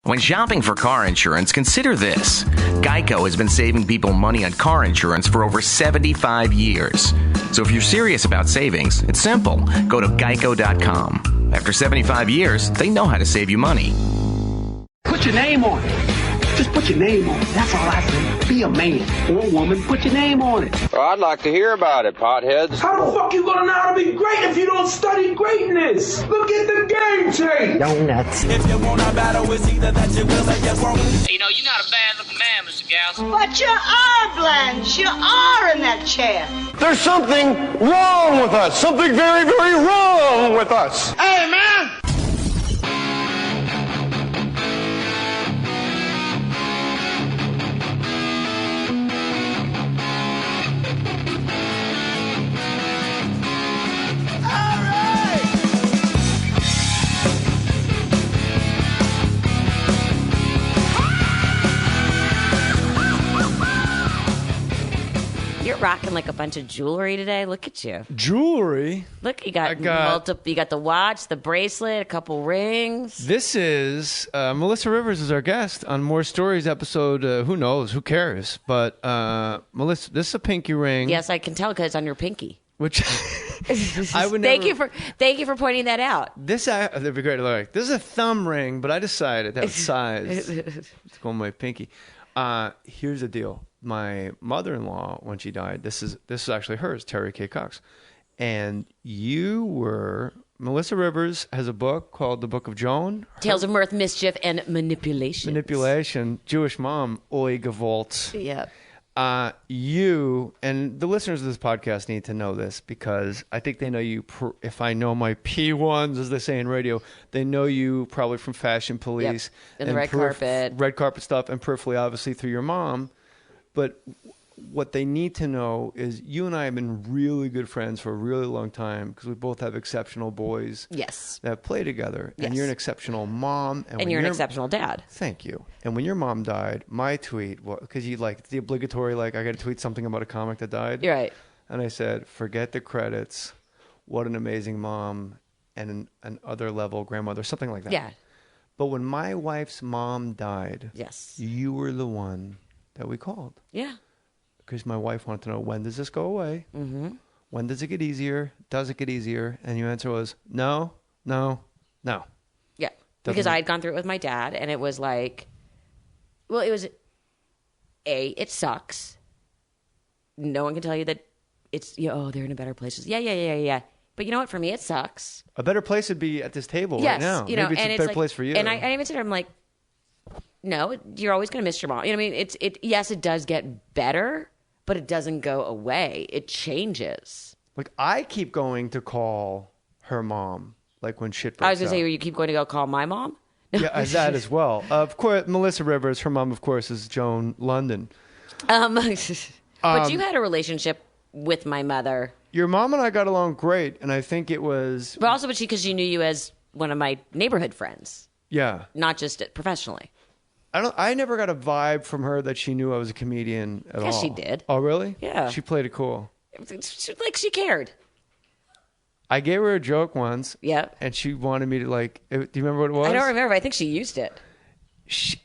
When shopping for car insurance, consider this. Geico has been saving people money on car insurance for over 75 years. So if you're serious about savings, it's simple. Go to geico.com. After 75 years, they know how to save you money. Put your name on it. Just put your name on it. That's all I say. Be a man or woman. Put your name on it. Well, I'd like to hear about it, potheads. How the fuck you gonna know how to be great if you don't study greatness? Look at the game tape. Donuts. If you want a battle, it's either that you will or you won't. You know, you're not a bad-looking man, Mr. Gals. But you are, Blanche. You are in that chair. There's something wrong with us. Something very, very wrong with us. Hey, man! You're rocking like a bunch of jewelry today. Look at you. Jewelry? Look, you got you got the watch, the bracelet, a couple rings. This is Melissa Rivers is our guest on Mohr Stories episode. Who knows? Who cares? But Melissa, this is a pinky ring. Yes, I can tell because it's on your pinky. Which I would thank never... you for pointing that out. That'd be great to look. This is a thumb ring, but I decided that size to go on my pinky. Here's the deal. My mother-in-law, when she died, this is actually hers, Terry K. Cox. And Melissa Rivers has a book called The Book of Joan. Tales of Mirth, Mischief, and Manipulation. Jewish mom, Oi Gewalt. Yep. You, and the listeners of this podcast need to know this because I think they know you, if I know my P1s, as they say in radio, they know you probably from Fashion Police. Yep. And the red carpet. Red carpet stuff, and peripherally, obviously, through your mom. But what they need to know is you and I have been really good friends for a really long time because we both have exceptional boys. Yes. That play together. Yes. And you're an exceptional mom. And you're an exceptional dad. Thank you. And when your mom died, my tweet, because you the obligatory, I got to tweet something about a comic that died. You're right. And I said, forget the credits. What an amazing mom and an other level grandmother, something like that. Yeah. But when my wife's mom died, yes, you were the one that we called. Yeah. Because my wife wanted to know, when does this go away? Mm-hmm. When does it get easier? Does it get easier? And your answer was, no. Yeah. Because I had gone through it with my dad, and it was like, well, it was, it sucks. No one can tell you that it's, they're in a better place. Yeah. But you know what? For me, it sucks. A better place would be at this table right now. Maybe it's a better place for you. And I even said to him, no, you're always going to miss your mom. You know what I mean? Yes, it does get better, but it doesn't go away. It changes. I keep going to call her mom, when shit breaks I was going to say, out. you keep going to go call my mom? Yeah, that as well. Of course, Melissa Rivers, her mom, of course, is Joan London. But you had a relationship with my mother. Your mom and I got along great, and I think it was... But also because she knew you as one of my neighborhood friends. Yeah. Not just professionally. I never got a vibe from her that she knew I was a comedian at all. Yes, she did. Oh, really? Yeah. She played it cool. She cared. I gave her a joke once. Yeah. And she wanted me to do you remember what it was? I don't remember. I think she used it.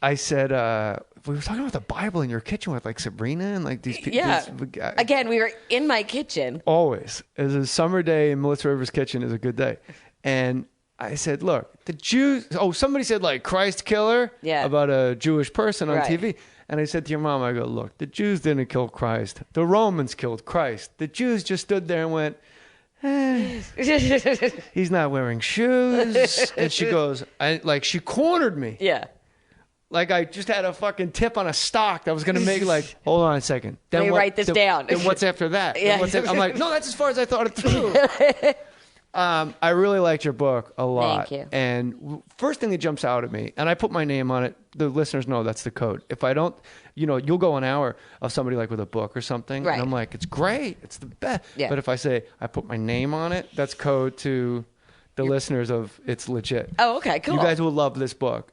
I said, we were talking about the Bible in your kitchen with Sabrina and these people. Yeah. Again, we were in my kitchen. Always. It was a summer day in Melissa Rivers' kitchen. Is a good day. And I said, look, the Jews... Oh, somebody said, Christ killer about a Jewish person on TV. And I said to your mom, I go, look, the Jews didn't kill Christ. The Romans killed Christ. The Jews just stood there and went, he's not wearing shoes. And she goes, she cornered me. Yeah. I just had a fucking tip on a stock that was going to make hold on a second. Let me write this down. Then what's after that? Yeah. I'm like, no, that's as far as I thought it through. I really liked your book a lot. Thank you. And first thing that jumps out at me, and I put my name on it, the listeners know that's the code. If I don't, you'll go an hour of somebody with a book or something, right. And I'm like, it's great, it's the best. Yeah. But if I say I put my name on it, that's code to the listeners of it's legit. Oh, okay, cool. You guys will love this book.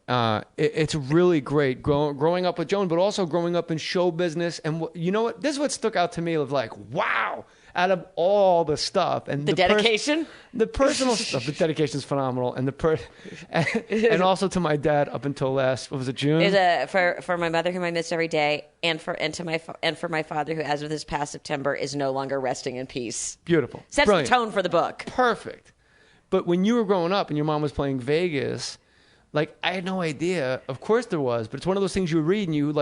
It's really great growing up with Joan, but also growing up in show business. And you know what? This is what stuck out to me of wow. out of all the stuff and the dedication, the personal stuff, the dedication is phenomenal, and and also to my dad up until what was it, June? Is for my mother, whom I miss every day, and for my father, who as of this past September is no longer resting in peace. Beautiful, sets brilliant. The tone for the book. Perfect. But when you were growing up and your mom was playing Vegas, like, I had no idea. Of course there was, but it's one of those things you read and you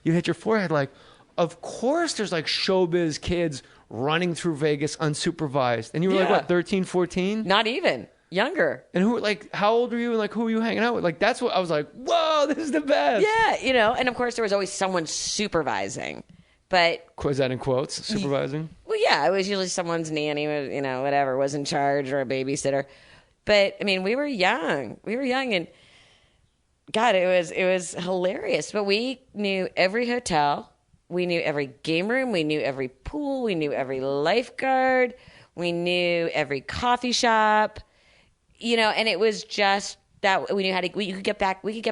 hit your forehead like, of course there's like showbiz kids running through Vegas unsupervised. And you were like, what, 13, 14? Not even. Younger. And how old were you and like who were you hanging out with? Like, that's what I was like, whoa, this is the best. Yeah, and of course there was always someone supervising. But was that in quotes, supervising? Well, yeah, it was usually someone's nanny, whatever, was in charge, or a babysitter. But I mean, we were young, and God, it was hilarious. But we knew every hotel, we knew every game room, we knew every pool, we knew every lifeguard, we knew every coffee shop, and it was just that we knew how to. We could get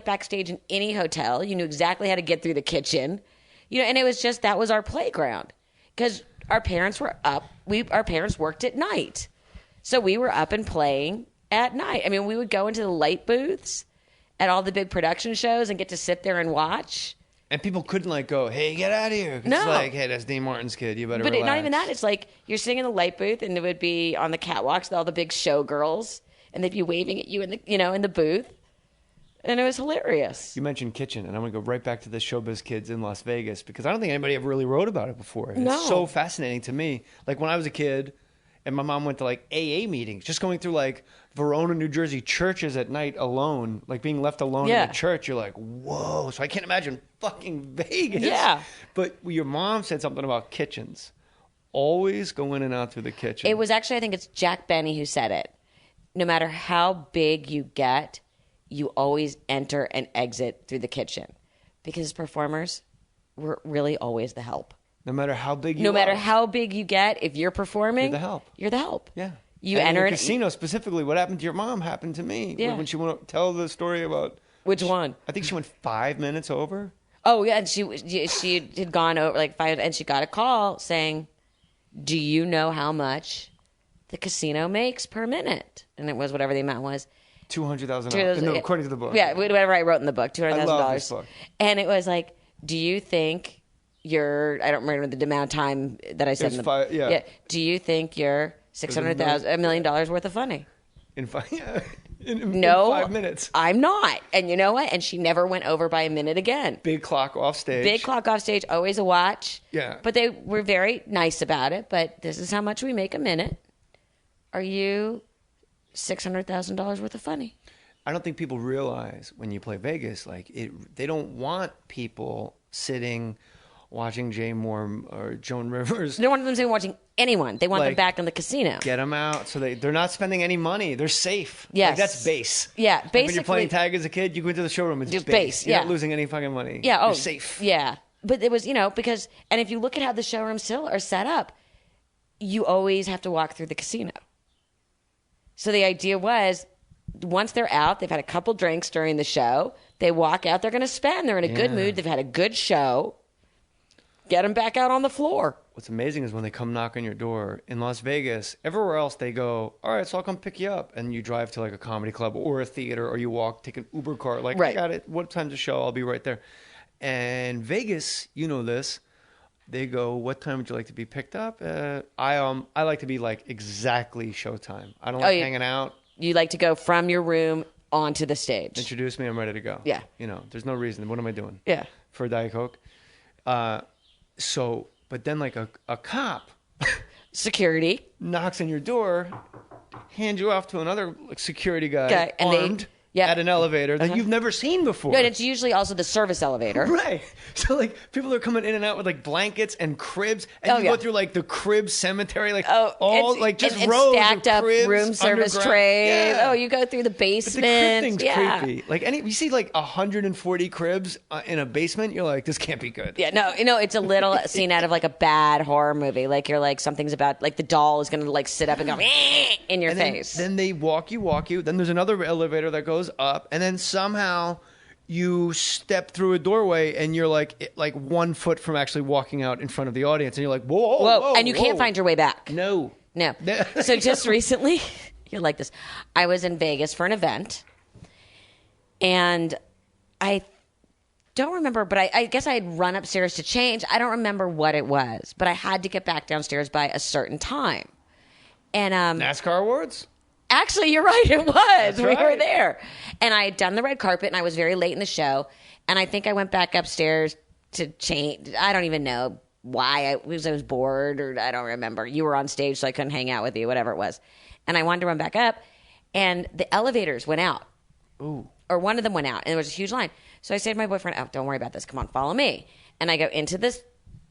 backstage in any hotel. You knew exactly how to get through the kitchen. And it was just, that was our playground because our parents were up. Our parents worked at night. So we were up and playing at night. I mean, we would go into the light booths at all the big production shows and get to sit there and watch. And people couldn't like go, hey, get out of here. No. It's like, hey, that's Dean Martin's kid. You better relax. But not even that. It's like you're sitting in the light booth and it would be on the catwalks with all the big showgirls and they'd be waving at you in the booth. And it was hilarious. You mentioned kitchen, and I'm going to go right back to the showbiz kids in Las Vegas because I don't think anybody ever really wrote about it before. And It's so fascinating to me. Like when I was a kid and my mom went to like AA meetings, just going through like Verona, New Jersey churches at night alone, like being left alone in a church, you're like, whoa. So I can't imagine fucking Vegas. Yeah. But your mom said something about kitchens. Always go in and out through the kitchen. It was actually, I think it's Jack Benny who said it. No matter how big you get, you always enter and exit through the kitchen because performers, we're really always the help. No matter how big you get, if you're performing, you're the help. Yeah. You enter in a casino specifically. What happened to your mom happened to me. Yeah. When she went to tell the story about which one? I think she went 5 minutes over. Oh yeah, and she had gone over like 5, and she got a call saying, "Do you know how much the casino makes per minute?" And it was whatever the amount was. $200,000 according to the book. Yeah, whatever I wrote in the book, $200,000. I love this book. And it was like, do you think I don't remember the amount of time that I said in the book. Yeah. Do you think you're $1 million worth of funny? In 5 minutes. I'm not. And you know what? And she never went over by a minute again. Big clock off stage. Always a watch. Yeah. But they were very nice about it. But this is how much we make a minute. Are you $600,000 worth of funny? I don't think people realize when you play Vegas, like they don't want people sitting watching Jay Mohr or Joan Rivers. They don't want them sitting watching anyone. They want them back in the casino. Get them out so they're not spending any money. They're safe. Yes. Like, that's base. Yeah, basically. Like when you're playing tag as a kid, you go into the showroom, it's base. You're not losing any fucking money. Yeah. You're safe. Yeah. But it was, because, and if you look at how the showrooms still are set up, you always have to walk through the casino. So the idea was, once they're out, they've had a couple drinks during the show, they walk out, they're going to spend. They're in a good mood. They've had a good show. Get them back out on the floor. What's amazing is when they come knock on your door in Las Vegas, everywhere else they go, all right, so I'll come pick you up. And you drive to like a comedy club or a theater, or you walk, take an Uber car. Like, I got it. What time's the show? I'll be right there. And Vegas, you know this. They go, what time would you like to be picked up? I like to be like exactly showtime. I don't like hanging out. You like to go from your room onto the stage. Introduce me, I'm ready to go. Yeah. There's no reason. What am I doing? Yeah. For a Diet Coke? But then like a cop. Security. Knocks on your door, hands you off to another security guy and armed. At an elevator that you've never seen before. No, and it's usually also the service elevator. Right. So, like, people are coming in and out with, like, blankets and cribs. And you go through, like, the crib cemetery. Like, just rows stacked of up cribs room service trays. Yeah. Oh, you go through the basement. But the crib thing's creepy. Like, you see, like, 140 cribs in a basement, you're like, this can't be good. Yeah, no, it's a little scene out of, like, a bad horror movie. Like, you're like, something's about, like, the doll is going to, like, sit up and go in your face. Then they walk you. Then there's another elevator that goes up. And then somehow you step through a doorway and you're like 1 foot from actually walking out in front of the audience, and you're like, whoa, and you can't find your way back. No. So just recently, you're like this. I was in Vegas for an event, and I don't remember, but I guess I had run upstairs to change. I don't remember what it was, but I had to get back downstairs by a certain time. And NASCAR awards? Actually, you're right. It was. That's we right. were there. And I had done the red carpet, and I was very late in the show. And I think I went back upstairs to change. I don't even know why. I was bored, or I don't remember. You were on stage, so I couldn't hang out with you, whatever it was. And I wanted to run back up, and the elevators went out. Ooh. Or one of them went out, and there was a huge line. So I said to my boyfriend, oh, don't worry about this. Come on, follow me. And I go into this.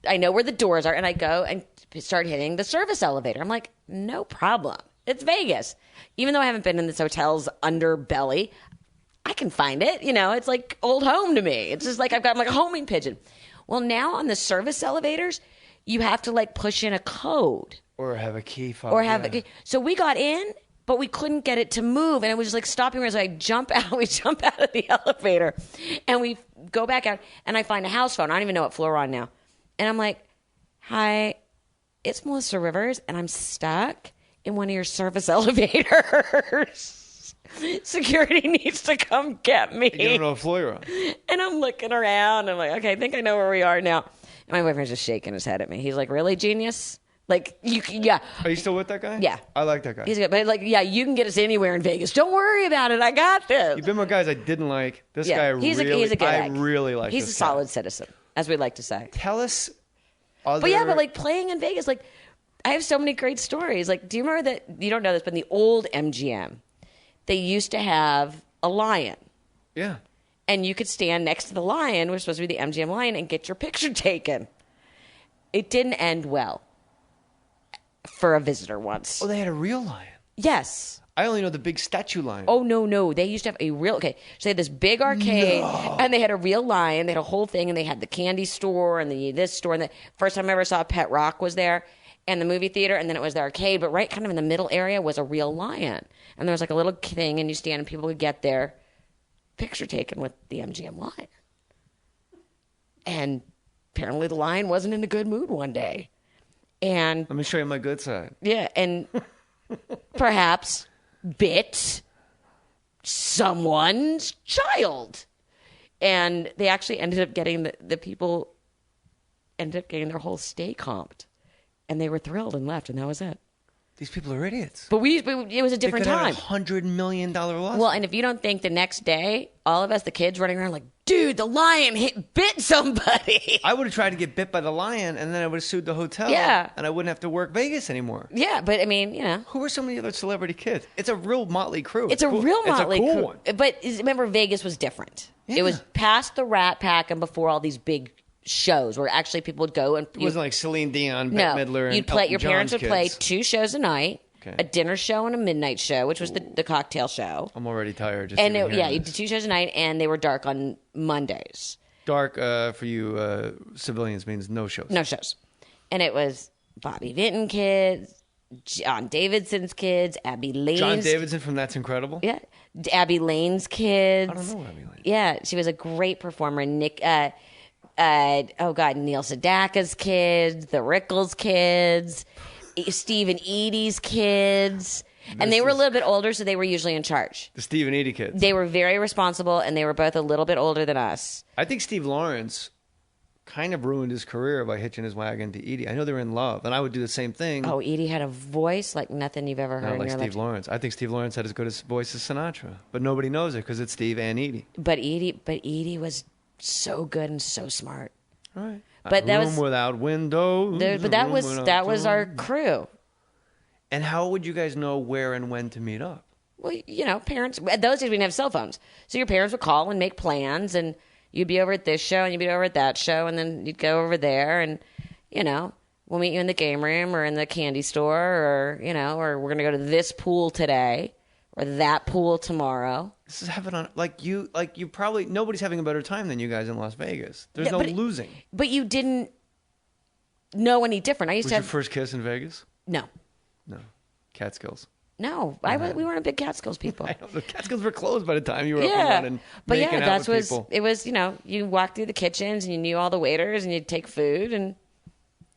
I know where the doors are, and I go and start hitting the service elevator. I'm like, no problem. It's Vegas. Even though I haven't been in this hotel's underbelly, I can find it. You know, it's like old home to me. It's just like I'm like a homing pigeon. Well, now on the service elevators, you have to like push in a code. Or have a key fob. Or have a key. So we got in, but we couldn't get it to move. And it was just like stopping me. So I jump out. We jump out of the elevator. And we go back out. And I find a house phone. I don't even know what floor we're on now. And I'm like, hi, it's Melissa Rivers. And I'm stuck in one of your service elevators. Security needs to come get me. You don't know what floor you're on. And I'm looking around. I'm like, okay, I think I know where we are now. And my boyfriend's just shaking his head at me. He's like, really, genius? Like, yeah. Are you still with that guy? Yeah. I like that guy. He's good. But like, yeah, you can get us anywhere in Vegas. Don't worry about it. I got this. You've been with guys I didn't like. This guy he's really, a good I egg. really like He's this a guy. solid citizen, as we like to say. Tell us other... But like playing in Vegas, like I have so many great stories. Like, do you remember that, you don't know this, but in the old MGM, they used to have a lion. Yeah. And you could stand next to the lion, which was supposed to be the MGM lion, and get your picture taken. It didn't end well for a visitor once. Oh, they had a real lion? Yes. I only know the big statue lion. Oh, no. They used to have a real... Okay, so they had this big arcade, and they had a real lion. They had a whole thing, and they had the candy store and this store. And the first time I ever saw Pet Rock was there, and the movie theater, and then it was the arcade. But right kind of in the middle area was a real lion. And there was like a little thing, and you stand, and people would get their picture taken with the MGM lion. And apparently the lion wasn't in a good mood one day. And let me show you my good side. Yeah, and perhaps bit someone's child. And they actually ended up getting the people ended up getting their whole stay comped. And they were thrilled and left, and that was it. These people are idiots. But it was a different time. $100 million loss. Well, and if you don't think the next day, all of us, the kids running around like, dude, the lion bit somebody. I would have tried to get bit by the lion, and then I would have sued the hotel. Yeah. And I wouldn't have to work Vegas anymore. Yeah, but I mean, you know. Who are some of the other celebrity kids? It's a real motley crew. It's a cool. real motley crew. One. But remember, Vegas was different. Yeah. It was past the Rat Pack and before all these big shows where actually people would go and... It wasn't like Celine Dion, Bette Midler, and you'd play. Elton Your parents John's would play kids. 2 shows a night. Okay. A dinner show and a midnight show, which was the cocktail show. I'm already tired. Just you did 2 shows a night, and they were dark on Mondays. Dark for you civilians means no shows. No shows, and it was Bobby Vinton kids, John Davidson's kids, Abby Lane's. John Davidson from That's Incredible. Yeah, Abby Lane's kids. I don't know Abby Lane. Yeah, she was a great performer. Nick. Neil Sedaka's kids, the Rickles kids. Steve and Edie's kids. And they were a little bit older, so they were usually in charge. The Steve and Edie kids. They were very responsible, and they were both a little bit older than us. I think Steve Lawrence kind of ruined his career by hitching his wagon to Edie. I know they were in love, and I would do the same thing. Oh, Edie had a voice like nothing you've ever heard in like your life. Steve Lawrence. I think Steve Lawrence had as good a voice as Sinatra, but nobody knows it because it's Steve and Edie. But Edie was so good and so smart. All right. But that was without windows. But that was our crew. And how would you guys know where and when to meet up? Well, you know, parents, at those days we didn't have cell phones. So your parents would call and make plans, and you'd be over at this show and you'd be over at that show, and then you'd go over there, and, you know, we'll meet you in the game room or in the candy store, or, you know, or we're going to go to this pool today or that pool tomorrow. This is having on, you probably, nobody's having a better time than you guys in Las Vegas. There's no losing. But you didn't know any different. I used to have... your first kiss in Vegas? No. No. Catskills. No, we weren't a big Catskills people. I know, the Catskills were closed by the time you were up and running. But making out that with people. It was, you walked through the kitchens and you knew all the waiters and you'd take food and.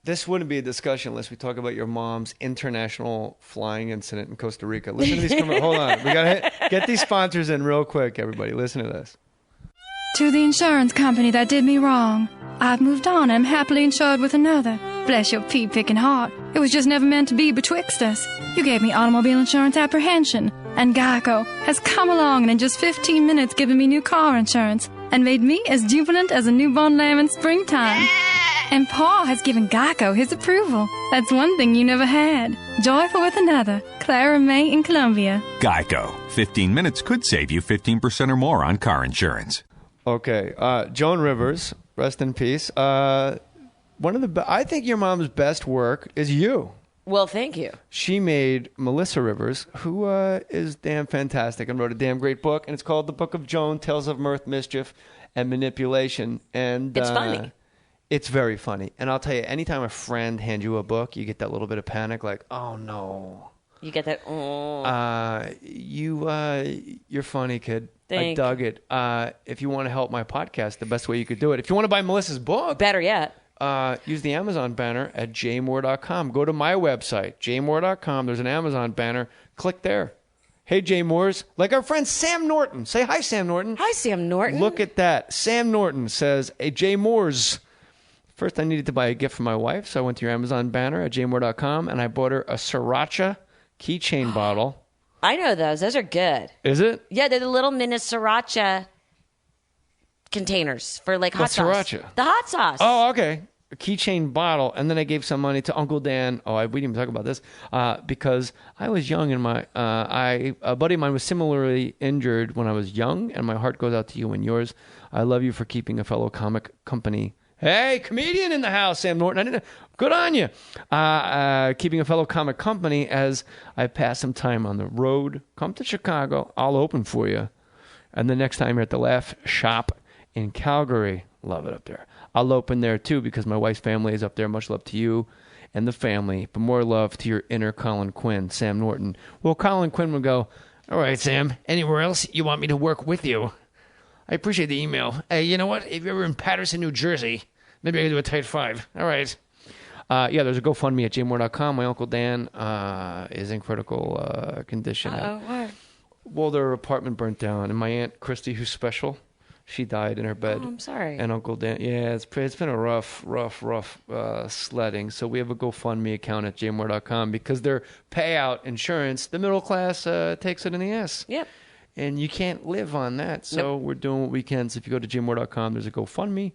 This wouldn't be a discussion unless we talk about your mom's international flying incident in Costa Rica. Listen to these commercials. Hold on. We got to get these sponsors in real quick, everybody. Listen to this. To the insurance company that did me wrong, I've moved on and am happily insured with another. Bless your pea-picking heart. It was just never meant to be betwixt us. You gave me automobile insurance apprehension, and Geico has come along and in just 15 minutes given me new car insurance and made me as jubilant as a newborn lamb in springtime. And Pa has given Geico his approval. That's one thing you never had. Joyful with another. Clara May in Columbia. Geico. 15 minutes could save you 15% or more on car insurance. Okay. Joan Rivers, rest in peace. I think your mom's best work is you. Well, thank you. She made Melissa Rivers, who is damn fantastic and wrote a damn great book, and it's called The Book of Joan, Tales of Mirth, Mischief, and Manipulation. And it's funny. It's very funny. And I'll tell you, anytime a friend hands you a book, you get that little bit of panic, like, oh, no. You get that, You're funny, kid. I dug it. If you want to help my podcast, the best way you could do it. If you want to buy Melissa's book. Better yet. Use the Amazon banner at jmohr.com. Go to my website, jmohr.com. There's an Amazon banner. Click there. Hey, Jay Moors. Like our friend Sam Norton. Say hi, Sam Norton. Hi, Sam Norton. Look at that. Sam Norton says, hey, Jay Moors. First, I needed to buy a gift for my wife, so I went to your Amazon banner at jmohr.com, and I bought her a Sriracha keychain bottle. I know those. Those are good. Is it? Yeah, they're the little mini Sriracha containers for like hot sauce. Sriracha? The hot sauce. Oh, okay. A keychain bottle, and then I gave some money to Uncle Dan. We didn't even talk about this because I was young, and a buddy of mine was similarly injured when I was young, and my heart goes out to you and yours. I love you for keeping a fellow comic company. Hey, comedian in the house, Sam Norton. Good on you. Keeping a fellow comic company as I pass some time on the road. Come to Chicago. I'll open for you. And the next time you're at the Laugh Shop in Calgary, love it up there. I'll open there too because my wife's family is up there. Much love to you and the family, but more love to your inner Colin Quinn, Sam Norton. Well, Colin Quinn would go, all right, Sam, anywhere else you want me to work with you? I appreciate the email. Hey, you know what? If you're ever in Patterson, New Jersey, maybe I can do a tight 5. All right. There's a GoFundMe at jmohr.com. My Uncle Dan is in critical condition. Why? Well, their apartment burnt down, and my Aunt Christy, who's special, she died in her bed. Oh, I'm sorry. And Uncle Dan, it's been a rough sledding. So we have a GoFundMe account at jmohr.com because their payout insurance, the middle class takes it in the ass. Yep. And you can't live on that. So We're doing what we can. So if you go to jmohr.com, there's a GoFundMe.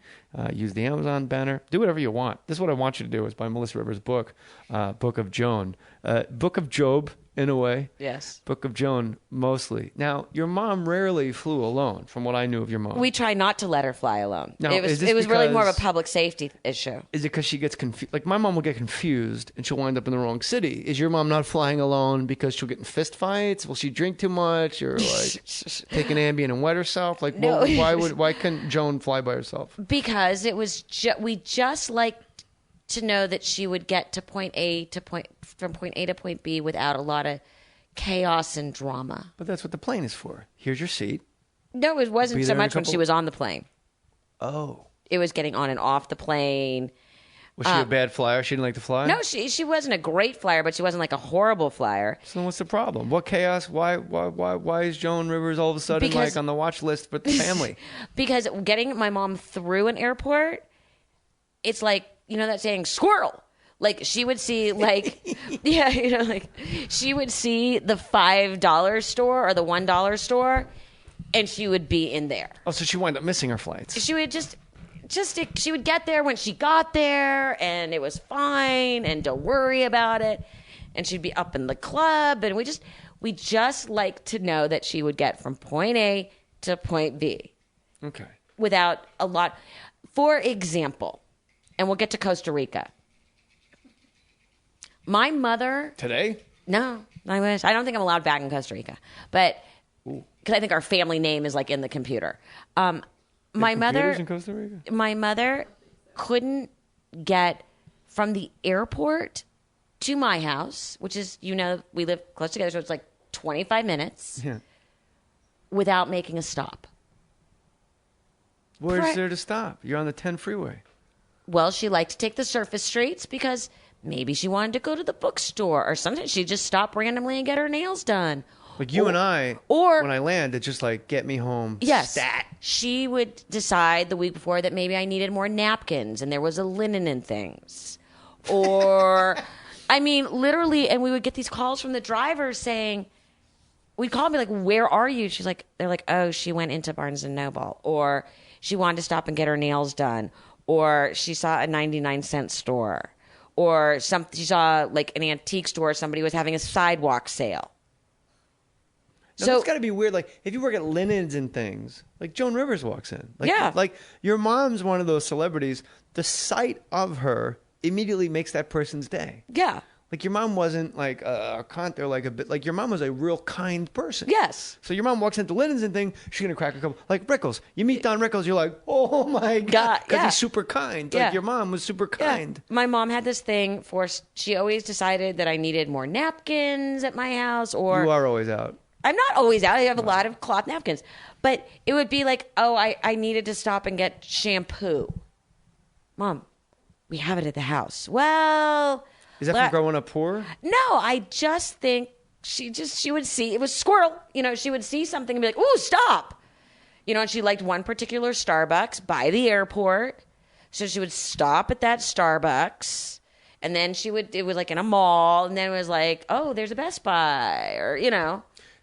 Use the Amazon banner. Do whatever you want. This is what I want you to do is buy Melissa Rivers' book, Book of Joan. Book of Job, in a way. Yes. Book of Joan, mostly. Now, your mom rarely flew alone, from what I knew of your mom. We try not to let her fly alone. Now, it was really more of a public safety issue. Is it because she gets confused? Like, my mom will get confused, and she'll wind up in the wrong city. Is your mom not flying alone because she'll get in fist fights? Will she drink too much? Or, like, take an Ambien and wet herself? Like, no. why couldn't Joan fly by herself? Because it was we just liked to know that she would get to from point A to point B without a lot of chaos and drama. But that's what the plane is for. Here's your seat. No, it wasn't so much when she was on the plane. Oh. It was getting on and off the plane. Was she a bad flyer? She didn't like to fly? No, she wasn't a great flyer, but she wasn't like a horrible flyer. So what's the problem? What chaos? Why is Joan Rivers all of a sudden like on the watch list with the family? Because getting my mom through an airport, it's like, you know that saying, squirrel. Like, she would see, like, she would see the $5 store or the $1 store, and she would be in there. Oh, so she wound up missing her flights. She would she would get there when she got there, and it was fine, and don't worry about it. And she'd be up in the club, and we just like to know that she would get from point A to point B. Okay. Without a lot. For example, and we'll get to Costa Rica. My mother... Today? No, I wish. I don't think I'm allowed back in Costa Rica. But... Because I think our family name is, like, in the computer. My mother... in Costa Rica? My mother couldn't get from the airport to my house, which is, we live close together, so it's like 25 minutes without making a stop. Where's there to stop? You're on the 10 freeway. Well, she liked to take the surface streets because maybe she wanted to go to the bookstore, or sometimes she'd just stop randomly and get her nails done. Like you and I, when I land, it's just like, get me home. Yes. Stat. She would decide the week before that maybe I needed more napkins and there was a linen and things. Or, I mean, literally, and we would get these calls from the drivers saying, we'd call me like, where are you? They're like, oh, she went into Barnes & Noble. Or she wanted to stop and get her nails done. Or she saw a 99-cent store. Or she saw like an antique store, somebody was having a sidewalk sale. No, it's got to be weird. Like, if you work at Linens and things, like Joan Rivers walks in. Like, yeah. Like, your mom's one of those celebrities. The sight of her immediately makes that person's day. Yeah. Like, your mom wasn't like a cunt or like a bit. Like, your mom was a real kind person. Yes. So your mom walks into Linens and thing, she's going to crack a couple. Like, Rickles. You meet Don Rickles, you're like, oh my God. Because he's super kind. Like, your mom was super kind. Yeah. My mom had this thing she always decided that I needed more napkins at my house. Or you are always out. I'm not always out. I have a lot of cloth napkins. But it would be like, oh, I needed to stop and get shampoo. Mom, we have it at the house. Well... Is that from growing up poor? No, I just think she would see... It was squirrel. She would see something and be like, ooh, stop. And she liked one particular Starbucks by the airport. So she would stop at that Starbucks. And then it was like in a mall. And then it was like, oh, there's a Best Buy. Or,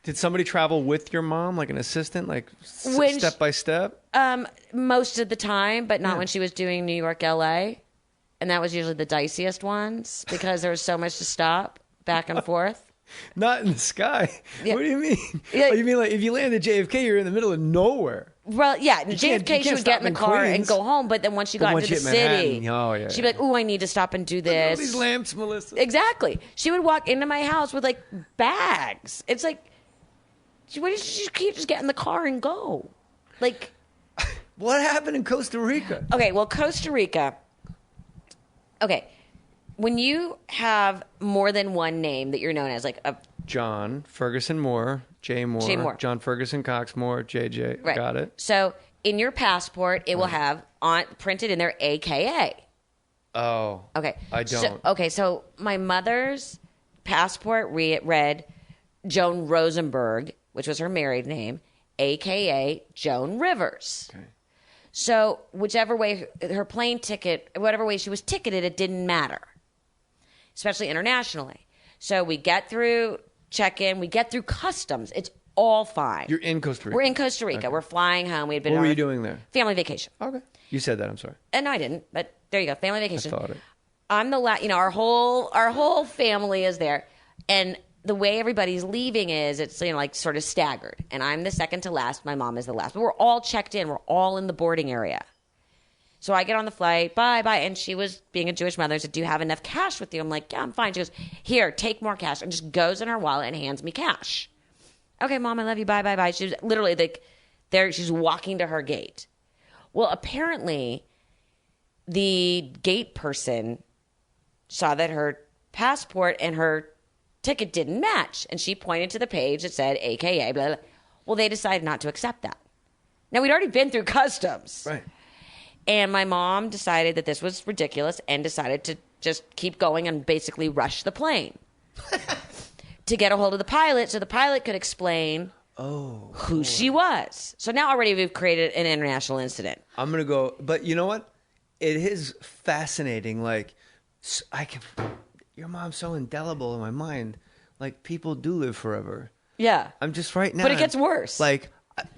Did somebody travel with your mom, like an assistant, like step by step? Most of the time, but not when she was doing New York, LA. And that was usually the diciest ones because there was so much to stop back and forth. Not in the sky. Yeah. What do you mean? Yeah. Oh, you mean like if you land at JFK, you're in the middle of nowhere? Well, yeah. JFK, she would get in the car and go home. But then once she got into the city, she'd be like, ooh, I need to stop and do this. All these lamps, Melissa. Exactly. She would walk into my house with like bags. It's like, why did she can't just get in the car and go? Like, what happened in Costa Rica? Okay, well, Costa Rica. Okay, when you have more than one name that you're known as, like a John Ferguson Mohr, J. Mohr, John Ferguson Cox Mohr, JJ. Right. Got it. So in your passport, it will have printed in there AKA. Oh. Okay. I don't. So my mother's passport read Joan Rosenberg, which was her married name, AKA Joan Rivers. Okay. So whichever way her plane ticket, whatever way she was ticketed, it didn't matter, especially internationally. So we get through check-in, we get through customs. It's all fine. You're in Costa Rica. We're in Costa Rica. Okay. We're flying home. We had been. What were you doing there? Family vacation. Okay. You said that. I'm sorry. No, I didn't. But there you go. Family vacation. I thought it. I'm the our whole family is there, and the way everybody's leaving is it's like sort of staggered. And I'm the second to last. My mom is the last. But we're all checked in. We're all in the boarding area. So I get on the flight. Bye. And she was, being a Jewish mother, said, do you have enough cash with you? I'm like, yeah, I'm fine. She goes, here, take more cash. And just goes in her wallet and hands me cash. Okay, Mom, I love you. Bye. She's literally she's walking to her gate. Well, apparently the gate person saw that her passport and her ticket didn't match, and she pointed to the page that said AKA blah, blah. Well, they decided not to accept that. Now, we'd already been through customs. Right. And my mom decided that this was ridiculous and decided to just keep going and basically rush the plane to get a hold of the pilot so the pilot could explain who she was. So now already we've created an international incident. I'm going to go, but you know what? It is fascinating. Like, your mom's so indelible in my mind. Like, people do live forever. Yeah. I'm just right now. But it gets worse. Like,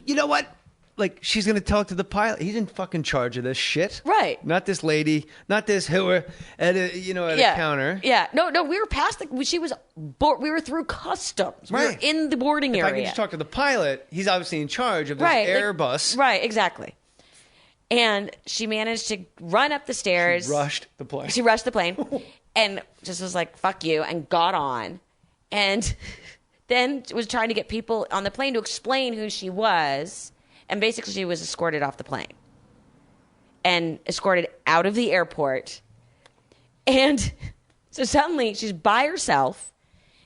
you know what? Like, she's going to talk to the pilot. He's in fucking charge of this shit. Right. Not this lady. Not this who at a counter. Yeah. No, we were past we were through customs. Right. We were in the boarding area. If I can just talk to the pilot, he's obviously in charge of this Airbus. Right, exactly. And she managed to run up the stairs. She rushed the plane. And just was like, fuck you, and got on. And then was trying to get people on the plane to explain who she was. And basically she was escorted off the plane. And escorted out of the airport. And So suddenly she's by herself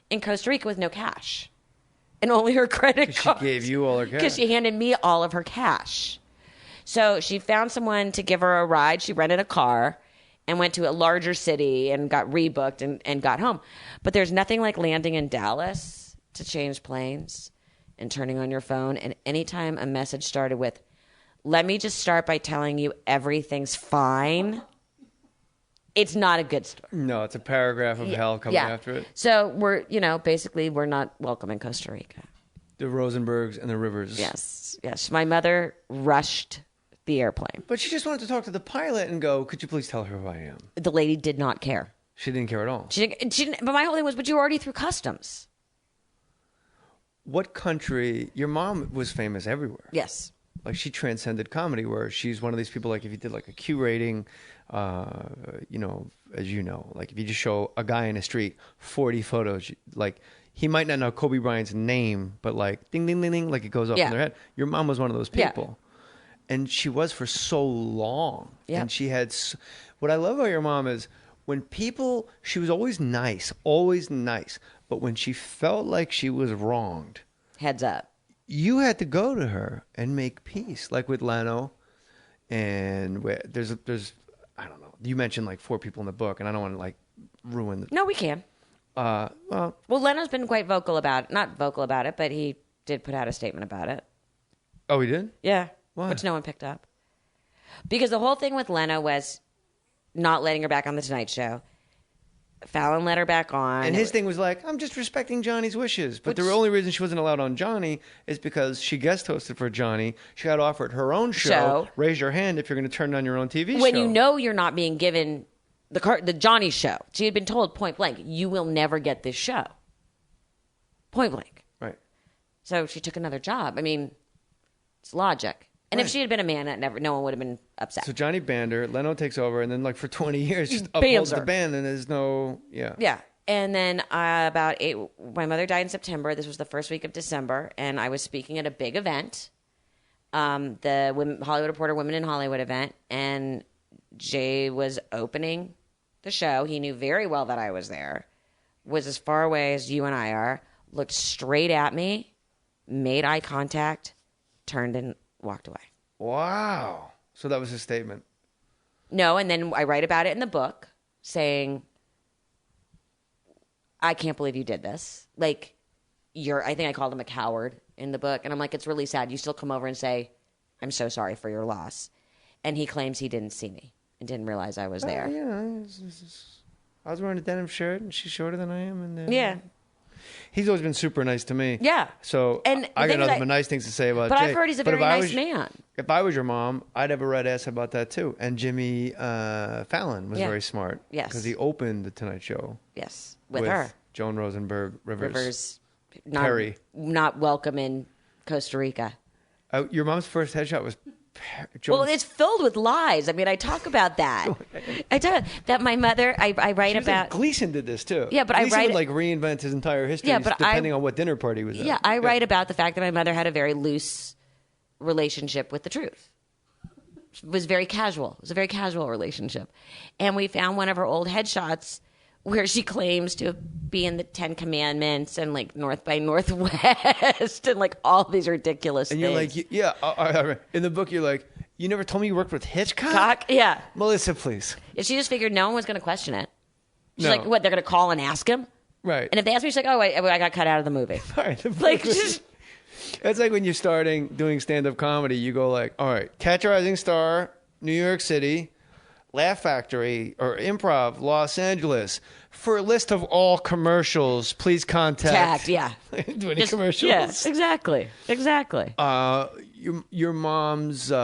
in Costa Rica with no cash and only her credit card. She gave you all her cash. Because she handed me all of her cash. So she found someone to give her a ride. She rented a car and went to a larger city and got rebooked and got home. But there's nothing like landing in Dallas to change planes and turning on your phone. And anytime a message started with, let me just start by telling you everything's fine, it's not a good story. No, it's a paragraph of hell coming after it. So we're, basically we're not welcome in Costa Rica. The Rosenbergs and the Rivers. Yes. My mother rushed the airplane. But she just wanted to talk to the pilot and go, could you please tell her who I am? The lady did not care. She didn't care at all. She didn't, but my whole thing was, but you were already through customs. What country? Your mom was famous everywhere. Yes. Like she transcended comedy, where she's one of these people. Like if you did like a Q rating, as you know, like if you just show a guy in the street 40 photos, like he might not know Kobe Bryant's name, but like ding ding ding ding, like it goes up in their head. Your mom was one of those people, and she was for so long. Yeah. And she had. What I love about your mom is when people. She was always nice, but when she felt like she was wronged, heads up. You had to go to her and make peace, like with Leno, and there's I don't know. You mentioned like 4 people in the book, and I don't want to like ruin the. No, we can. Well, Leno's been quite not vocal about it, but he did put out a statement about it. Oh, he did? Yeah. Why? Which no one picked up. Because the whole thing with Leno was not letting her back on the Tonight Show. Fallon let her back on. And his thing was like, I'm just respecting Johnny's wishes. But the only reason she wasn't allowed on Johnny is because she guest hosted for Johnny. She got offered her own show. Raise your hand if you're going to turn on your own TV show. When you know you're not being given the Johnny show. She had been told point blank, you will never get this show. Point blank. Right. So she took another job. I mean, it's logic. And if she had been a man, no one would have been upset. So Johnny banned her, Leno takes over, and then like for 20 years just upholds the ban, and there's no, Yeah. And then my mother died in September. This was the first week of December, and I was speaking at a big event, the Hollywood Reporter Women in Hollywood event, and Jay was opening the show. He knew very well that I was there, was as far away as you and I are, looked straight at me, made eye contact, turned and walked away. Wow. So that was his statement. No, and then I write about it in the book saying, I can't believe you did this. Like, I think I called him a coward in the book. And I'm like, it's really sad. You still come over and say, I'm so sorry for your loss. And he claims he didn't see me and didn't realize I was there. I was wearing a denim shirt and she's shorter than I am. And yeah. He's always been super nice to me. Yeah. So I got nothing but nice things to say about Jay. But I've heard he's a very nice man. If I was your mom, I'd have a red ass about that too. And Jimmy Fallon was very smart. Yes. Because he opened The Tonight Show. Yes. With her. Joan Rivers. Perry. Not welcome in Costa Rica. Your mom's first headshot was... Well, it's filled with lies. I mean, I talk about that. I talk that my mother. I write about. Like Gleason did this too. Yeah, but Gleason I write would like reinvent his entire history. Yeah, but depending on what dinner party was at. Yeah, I write about the fact that my mother had a very loose relationship with the truth. It was very casual. It was a very casual relationship, and we found one of her old headshots where she claims to be in the 10 Commandments and like North by Northwest and like all these ridiculous things. And you're like, in the book, you're like, you never told me you worked with Hitchcock? Yeah. Melissa, please. If she just figured no one was going to question it. She's like, what, they're going to call and ask him? Right. And if they ask me, she's like, oh, I got cut out of the movie. Right. Like, just... It's like when you're starting doing stand-up comedy, you go like, all right, Catch a Rising Star, New York City, Laugh Factory, or Improv, Los Angeles. For a list of all commercials, please contact. Do any commercials? Yes, exactly. Your mom's. Who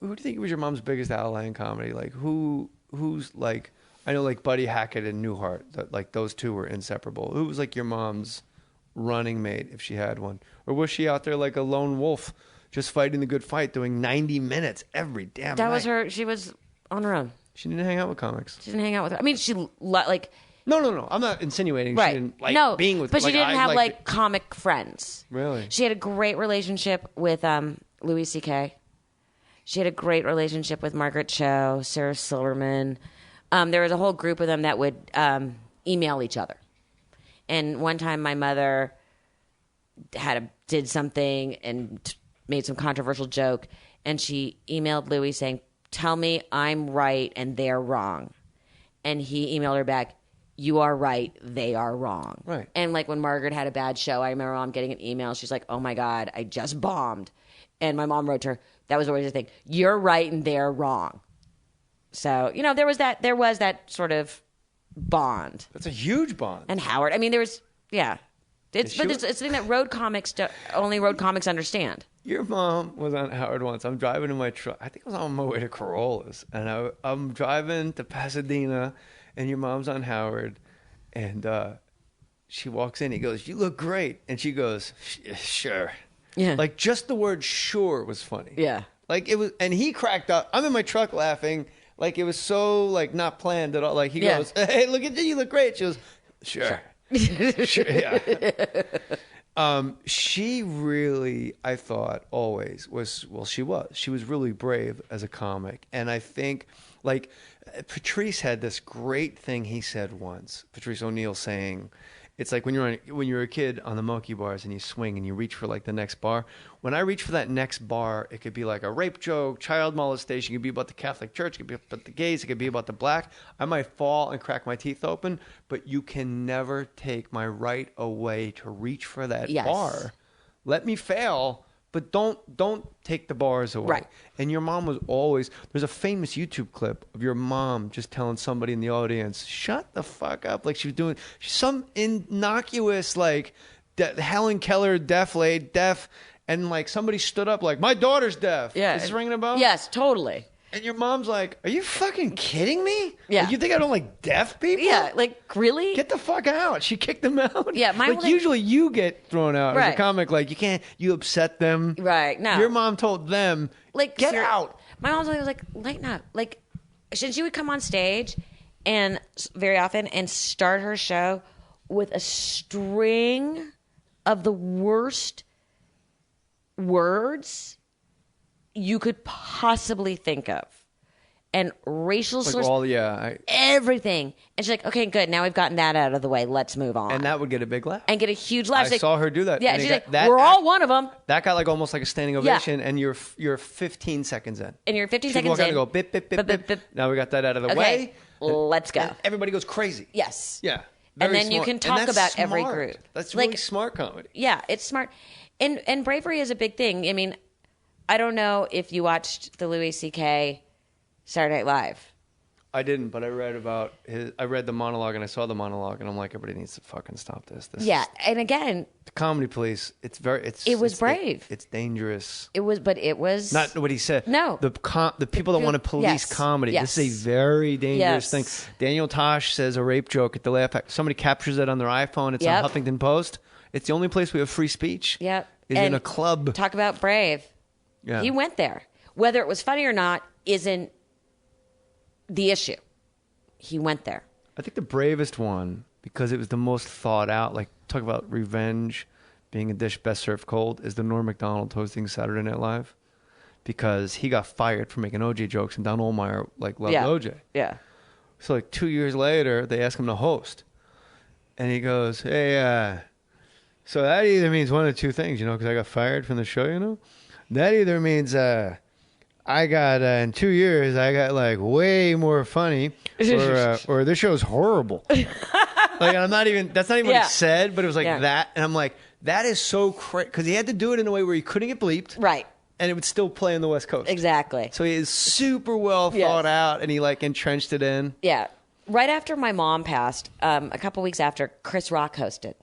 do you think was your mom's biggest ally in comedy? Like who's like? I know like Buddy Hackett and Newhart. Like those two were inseparable. Who was like your mom's running mate if she had one, or was she out there like a lone wolf, just fighting the good fight, doing 90 minutes every damn night? That was her. She was on her own. She didn't hang out with comics. She didn't hang out with her. I mean, she like. No. I'm not insinuating right. she didn't like being with. But she didn't have like comic friends. Really? She had a great relationship with Louis C.K. She had a great relationship with Margaret Cho, Sarah Silverman. there was a whole group of them that would email each other. And one time my mother did something and made some controversial joke, and she emailed Louis saying, "Tell me I'm right and they're wrong." And he emailed her back, "You are right, they are wrong." Right. And like when Margaret had a bad show, I remember mom getting an email. She's like, "Oh my God, I just bombed." And my mom wrote to her, that was always the thing, "You're right and they're wrong." So, there was that sort of bond. That's a huge bond. And Howard, I mean, there was, yeah. It's a thing that only road comics understand. Your mom was on Howard once. I'm driving in my truck. I think I was on my way to Corollas. And I'm driving to Pasadena, and your mom's on Howard. And she walks in. He goes, "You look great." And she goes, "Sure." Yeah. Like, just the word "sure" was funny. Yeah. Like, it was, and he cracked up. I'm in my truck laughing. Like, it was so, like, not planned at all. Like, he goes, "Hey, look at you. You look great." She goes, "Sure." Sure, yeah. She really, I thought, always was, well, she was really brave as a comic. And I think, like, Patrice had this great thing he said once, Patrice O'Neill, saying, it's like when you're a kid on the monkey bars and you swing and you reach for like the next bar. When I reach for that next bar, it could be like a rape joke, child molestation. It could be about the Catholic Church. It could be about the gays. It could be about the black. I might fall and crack my teeth open, but you can never take my right away to reach for that bar. Let me fail, but don't take the bars away. Right. And your mom was always, there's a famous YouTube clip of your mom just telling somebody in the audience, "Shut the fuck up." Like, she was doing some innocuous, like, Helen Keller deaf, and like somebody stood up like, "My daughter's deaf." Yeah. Is this ringing a bell? Yes, totally. And your mom's like, "Are you fucking kidding me? Yeah. Like, you think I don't like deaf people? Yeah, like, really? Get the fuck out." She kicked them out. Yeah, like, usually you get thrown out as a comic. Like, you upset them. Right, no. Your mom told them, like, get out. My mom's always like, lighten up. Like, she would come on stage and very often and start her show with a string of the worst words you could possibly think of, and racial slurs, everything. And she's like, "Okay, good. Now we've gotten that out of the way. Let's move on." And that would get a big laugh. And get a huge laugh. I saw her do that. Yeah, she's like, "We're all one of them." That got like almost like a standing ovation, and you're 15 seconds in. And you're 15 She'd seconds walk in. out and go, bip, bip, bip, bip, bip. Now we got that out of the way. Let's go. And everybody goes crazy. Yes. Yeah. And then you can talk about every group. That's really smart comedy. Yeah, it's smart. And bravery is a big thing. I mean, I don't know if you watched the Louis C.K. Saturday Night Live. I didn't, but I read the monologue and I saw the monologue and I'm like, everybody needs to fucking stop this. And again, the comedy police, it was brave. It's dangerous. It was not what he said. No. The people that want to police comedy. Yes. This is a very dangerous thing. Yes. Daniel Tosh says a rape joke at the Laugh Factory. Somebody captures it on their iPhone. It's on Huffington Post. It's the only place we have free speech. Yep. Is in a club. Talk about brave. Yeah. He went there. Whether it was funny or not isn't the issue. He went there. I think the bravest one, because it was the most thought out, like talk about revenge being a dish best served cold, is the Norm Macdonald hosting Saturday Night Live. Because he got fired for making OJ jokes and Don Ohlmeyer loved OJ. Yeah. So 2 years later, they ask him to host. And he goes, "Hey, so that either means one of two things, because I got fired from the show, That either means I got, in 2 years, I got way more funny, or this show's horrible." I'm not even, that's not even what he said, but it was that. And I'm like, that is so crazy. Because he had to do it in a way where he couldn't get bleeped. Right. And it would still play on the West Coast. Exactly. So he is super well thought out, and he entrenched it in. Yeah. Right after my mom passed, a couple weeks after, Chris Rock hosted.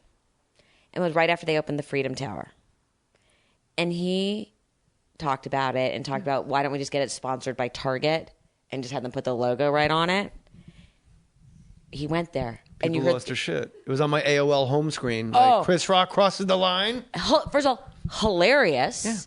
And it was right after they opened the Freedom Tower. And he talked about it and talked about, why don't we just get it sponsored by Target and just have them put the logo right on it? He went there. People and you lost their shit. It was on my AOL home screen. Chris Rock crosses the line. First of all, hilarious. Yeah.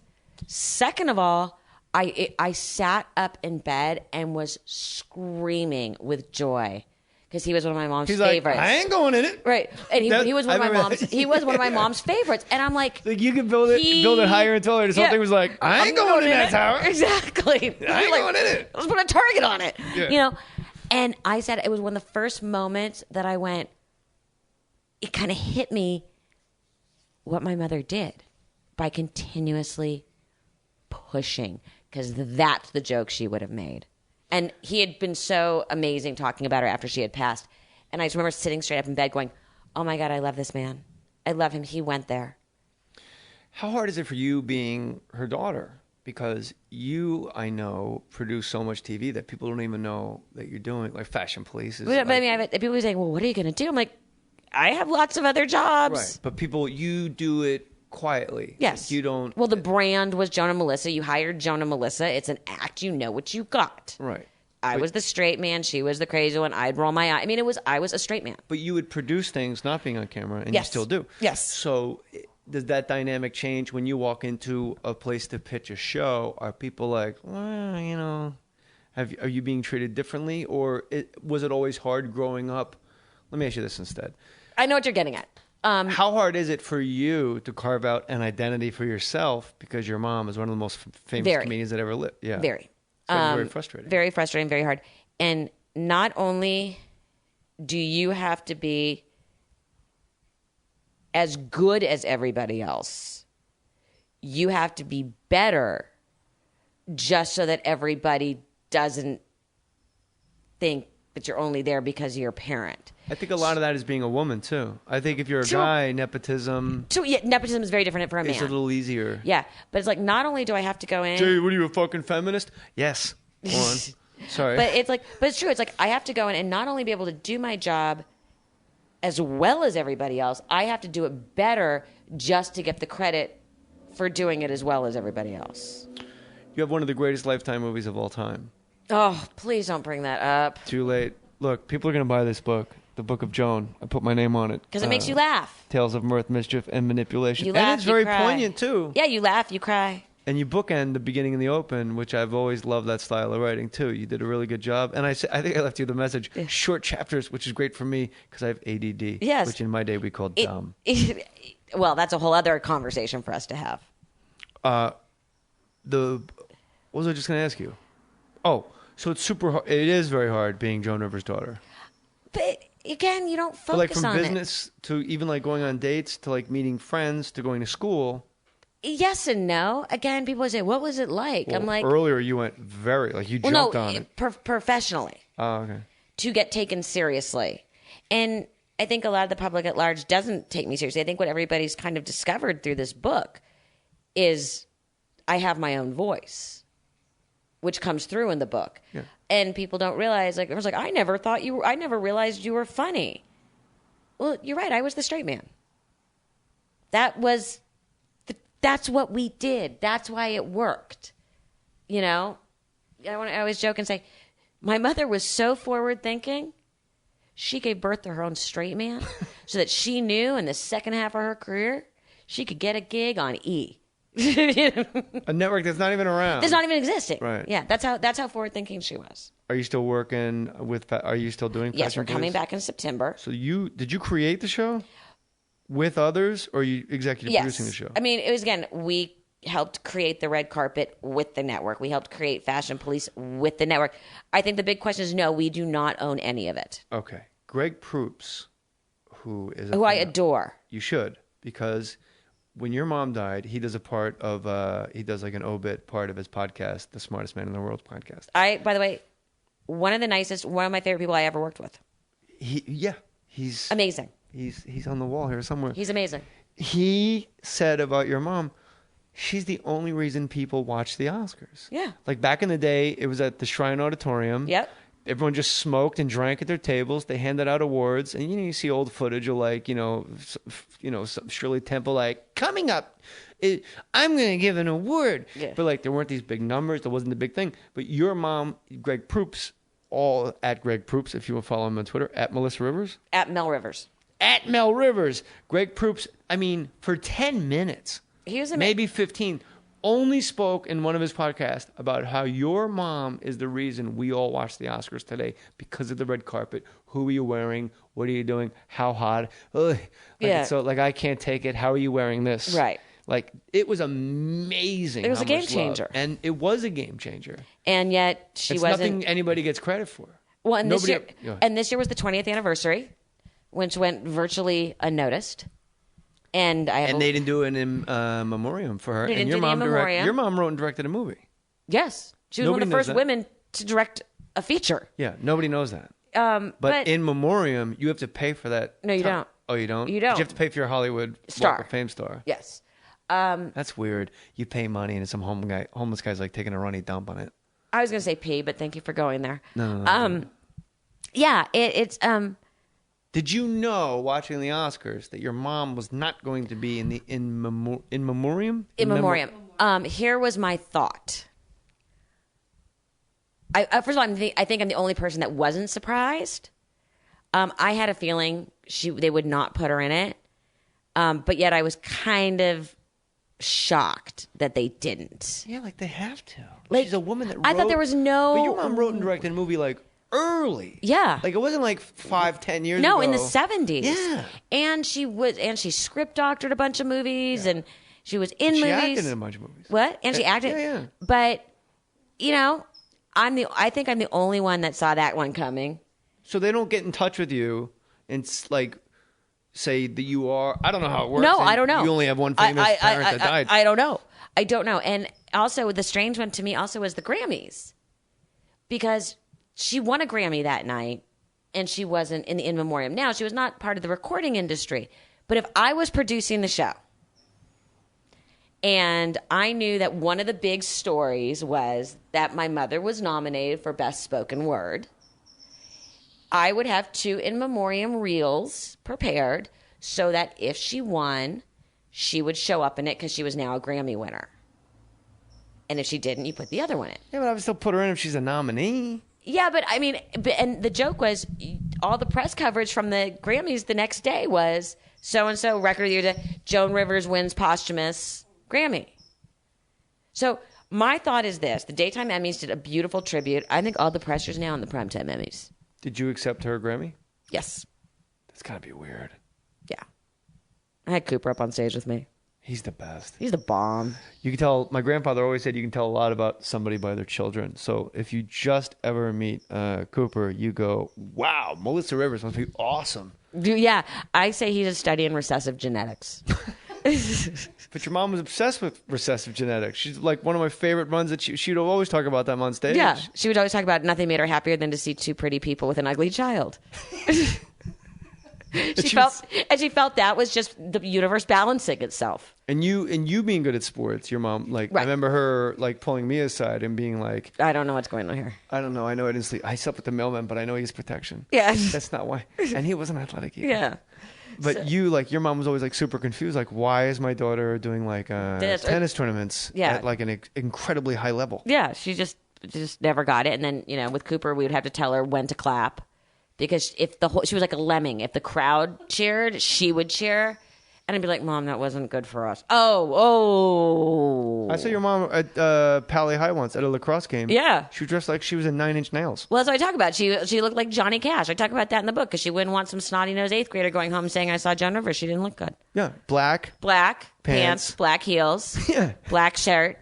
Second of all, I sat up in bed and was screaming with joy because he was one of my mom's favorites. I ain't going in it. Right, and he was one of my mom's. He was one of my mom's favorites, and I'm like, you can build it higher and taller. This whole thing was like, I ain't going in that tower. Exactly. I ain't going in it. Let's put a target on it. Yeah. And I said it was one of the first moments that I went, it kind of hit me what my mother did by continuously pushing, because that's the joke she would have made. And he had been so amazing talking about her after she had passed. And I just remember sitting straight up in bed going, oh my God, I love this man. I love him. He went there. How hard is it for you being her daughter? Because you, I know, produce so much TV that people don't even know that you're doing, like Fashion Police. But I mean, people saying, well, what are you going to do? I'm like, I have lots of other jobs. Right. But you do it quietly. Yes. You don't. Well, the brand was Joan and Melissa. You hired Joan and Melissa. It's an act. You know what you got. Right. I was the straight man. She was the crazy one. I'd roll my eye. I mean, I was a straight man. But you would produce things not being on camera, and yes. You still do. Yes. So does that dynamic change when you walk into a place to pitch a show? Are people like, well, you know, are you being treated differently? Or was it always hard growing up? Let me ask you this instead. I know what you're getting at. How hard is it for you to carve out an identity for yourself because your mom is one of the most famous comedians that ever lived? Yeah. Very. Very frustrating. Very frustrating, very hard. And not only do you have to be as good as everybody else, you have to be better just so that everybody doesn't think that you're only there because you're a parent. I think a lot of that is being a woman, too. I think if you're a guy, nepotism... So, yeah, nepotism is very different for a man. It's a little easier. Yeah, but it's like, not only do I have to go in... Jay, what are you, a fucking feminist? Yes. Go on. Sorry. But it's true. It's like, I have to go in and not only be able to do my job as well as everybody else, I have to do it better just to get the credit for doing it as well as everybody else. You have one of the greatest Lifetime movies of all time. Oh, please don't bring that up. Too late. Look, people are going to buy this book, The Book of Joan. I put my name on it. Because it makes you laugh. Tales of Mirth, Mischief, and Manipulation. You laugh, and it's very cry. poignant, too. Yeah, you laugh, you cry. And you bookend the beginning and the open, which I've always loved that style of writing, too. You did a really good job. And I think I left you the message, short chapters, which is great for me because I have ADD, yes. which in my day we called dumb. Well, that's a whole other conversation for us to have. What was I just going to ask you? Oh, so it's super hard. It is very hard being Joan Rivers' daughter. But again, you don't focus on it. Like from business to even like going on dates to like meeting friends to going to school. Yes and no. Again, people say, what was it like? Well, I'm like... Earlier you went you jumped on it. Professionally. Oh, okay. To get taken seriously. And I think a lot of the public at large doesn't take me seriously. I think what everybody's kind of discovered through this book is I have my own voice, which comes through in the book. Yeah. And people don't realize, like, I was like, I never realized you were funny. Well, you're right. I was the straight man. That's what we did. That's why it worked. You know, I always joke and say, my mother was so forward thinking, she gave birth to her own straight man so that she knew in the second half of her career, she could get a gig on E. A network that's not even around. That's not even existing. Right. Yeah, that's how forward thinking she was. Are you still working are you still doing Yes, Fashion we're coming Police? back in September. So did you create the show with others or are you executive producing the show? I mean, it was, again, we helped create the red carpet with the network. We helped create Fashion Police with the network. I think the big question is, no, we do not own any of it. Okay. Greg Proops, who I adore. You should, because when your mom died, he does he does like an obit part of his podcast, The Smartest Man in the World podcast. By the way, one of my favorite people I ever worked with. He's amazing. He's on the wall here somewhere. He's amazing. He said about your mom, she's the only reason people watch the Oscars. Yeah. Like back in the day, it was at the Shrine Auditorium. Yep. Everyone just smoked and drank at their tables. They handed out awards, and you see old footage of like Shirley Temple like coming up. I'm going to give an award, but like there weren't these big numbers. There wasn't the big thing. But your mom, Greg Proops, all at Greg Proops. If you will follow him on Twitter, at Melissa Rivers, at Mel Rivers, at Mel Rivers. Greg Proops. I mean, for 10 minutes, he was maybe 15. Only spoke in one of his podcasts about how your mom is the reason we all watch the Oscars today because of the red carpet. Who are you wearing? What are you doing? How hot? Ugh. So I can't take it. How are you wearing this? Right. Like, it was amazing. It was a game changer. And it was a game changer. And yet it's nothing anybody gets credit for. Well, and this year was the 20th anniversary, which went virtually unnoticed. And they didn't do an in memoriam for her. They didn't and your mom wrote and directed a movie. Yes, she was one of the first women to direct a feature. Yeah, nobody knows that. But in memoriam, you have to pay for that. No, you don't. Oh, you don't? You don't. You have to pay for your Hollywood Star. Walk of Fame star. Yes. That's weird. You pay money and some homeless guy's like taking a runny dump on it. I was going to say pee, but thank you for going there. No. Yeah, it's Did you know, watching the Oscars, that your mom was not going to be in the in memoriam? In memoriam. Here was my thought. First of all, I think I'm the only person that wasn't surprised. I had a feeling they would not put her in it, but yet I was kind of shocked that they didn't. Yeah, like they have to. Like, she's a woman that wrote. I thought there was no. But your mom wrote and directed a movie like early. Yeah, like it wasn't like 5-10 years ago. No, in the 70s. Yeah, and she script doctored a bunch of movies, and she was in movies. She acted in a bunch of movies. What? And she acted. Yeah. But I think I'm the only one that saw that one coming. So they don't get in touch with you and like say that you are. I don't know how it works. No, I don't know. You only have one famous parent that died. I don't know. I don't know. And also, the strange one to me also was the Grammys, because she won a Grammy that night, and she wasn't in the in memoriam. Now, she was not part of the recording industry, but if I was producing the show and I knew that one of the big stories was that my mother was nominated for Best Spoken Word, I would have 2 in memoriam reels prepared so that if she won, she would show up in it because she was now a Grammy winner. And if she didn't, you put the other one in. Yeah, but I would still put her in if she's a nominee. Yeah, but I mean, and the joke was all the press coverage from the Grammys the next day was so-and-so record of the year, Joan Rivers wins posthumous Grammy. So my thought is this. The Daytime Emmys did a beautiful tribute. I think all the pressure's now on the Primetime Emmys. Did you accept her Grammy? Yes. That's got to be weird. Yeah. I had Cooper up on stage with me. He's the best. He's the bomb. You can tell, my grandfather always said you can tell a lot about somebody by their children. So if you just ever meet Cooper, you go, wow, Melissa Rivers must be awesome. Yeah. I say he's a study in recessive genetics. But your mom was obsessed with recessive genetics. She's like one of my favorite runs that she'd always talk about them on stage. Yeah. She would always talk about nothing made her happier than to see 2 pretty people with an ugly child. She felt that was just the universe balancing itself. And you being good at sports, your mom, like, right. I remember her like pulling me aside and being like, I don't know what's going on here. I don't know. I know I didn't sleep. I slept with the mailman, but I know he has protection. Yeah. That's not why. And he wasn't athletic either. Yeah. But your mom was always like super confused. Like, why is my daughter doing like tennis tournaments at like an incredibly high level? Yeah. She just never got it. And then, with Cooper, we would have to tell her when to clap. Because she was like a lemming. If the crowd cheered, she would cheer. And I'd be like, Mom, that wasn't good for us. Oh. I saw your mom at Pally High once at a lacrosse game. Yeah. She was dressed like she was in 9 Inch Nails. Well, that's what I talk about. She looked like Johnny Cash. I talk about that in the book because she wouldn't want some snotty-nosed 8th grader going home saying, I saw Joan Rivers. She didn't look good. Yeah. Black pants, black heels, yeah, black shirt.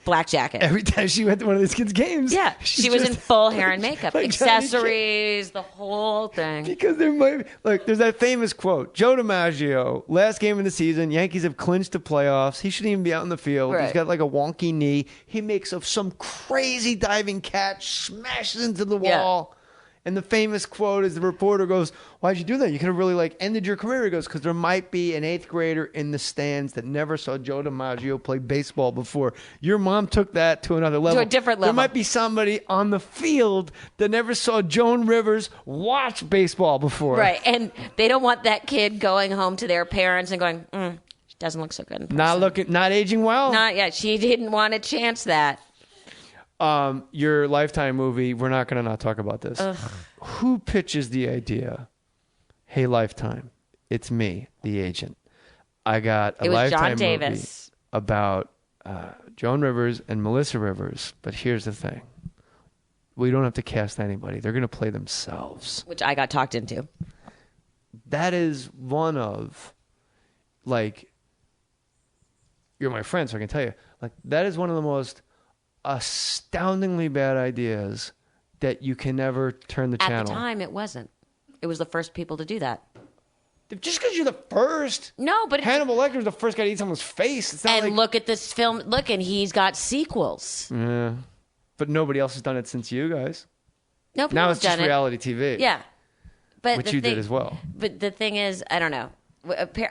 Black jacket. Every time she went to one of these kids' games. Yeah. She was in full hair and makeup. Like accessories, the whole thing. Because there might be, there's that famous quote. Joe DiMaggio, last game of the season, Yankees have clinched the playoffs. He shouldn't even be out in the field. Right. He's got like a wonky knee. He makes some crazy diving catch, smashes into the wall. And the famous quote is the reporter goes, why'd you do that? You could have really ended your career. He goes, because there might be an 8th grader in the stands that never saw Joe DiMaggio play baseball before. Your mom took that to another level. To a different level. There might be somebody on the field that never saw Joan Rivers watch baseball before. Right. And they don't want that kid going home to their parents and going, she doesn't look so good in person. Not aging well. Not yet. She didn't want to chance that. Your Lifetime movie, we're not going to not talk about this. Ugh. Who pitches the idea? Hey, Lifetime, it's me, the agent. I got a Lifetime movie about Joan Rivers and Melissa Rivers. But here's the thing. We don't have to cast anybody. They're going to play themselves. Which I got talked into. That is one of, you're my friend, so I can tell you, that is one of the most astoundingly bad ideas that you can never turn the channel. At the time, it wasn't. It was the first people to do that. Just because you're the first. No, but Hannibal Lecter's the first guy to eat someone's face. It's not and look at this film. Look, and he's got sequels. Yeah, but nobody else has done it since you guys. Nobody now has it's just done reality TV. Yeah, but which you did as well. But the thing is, I don't know.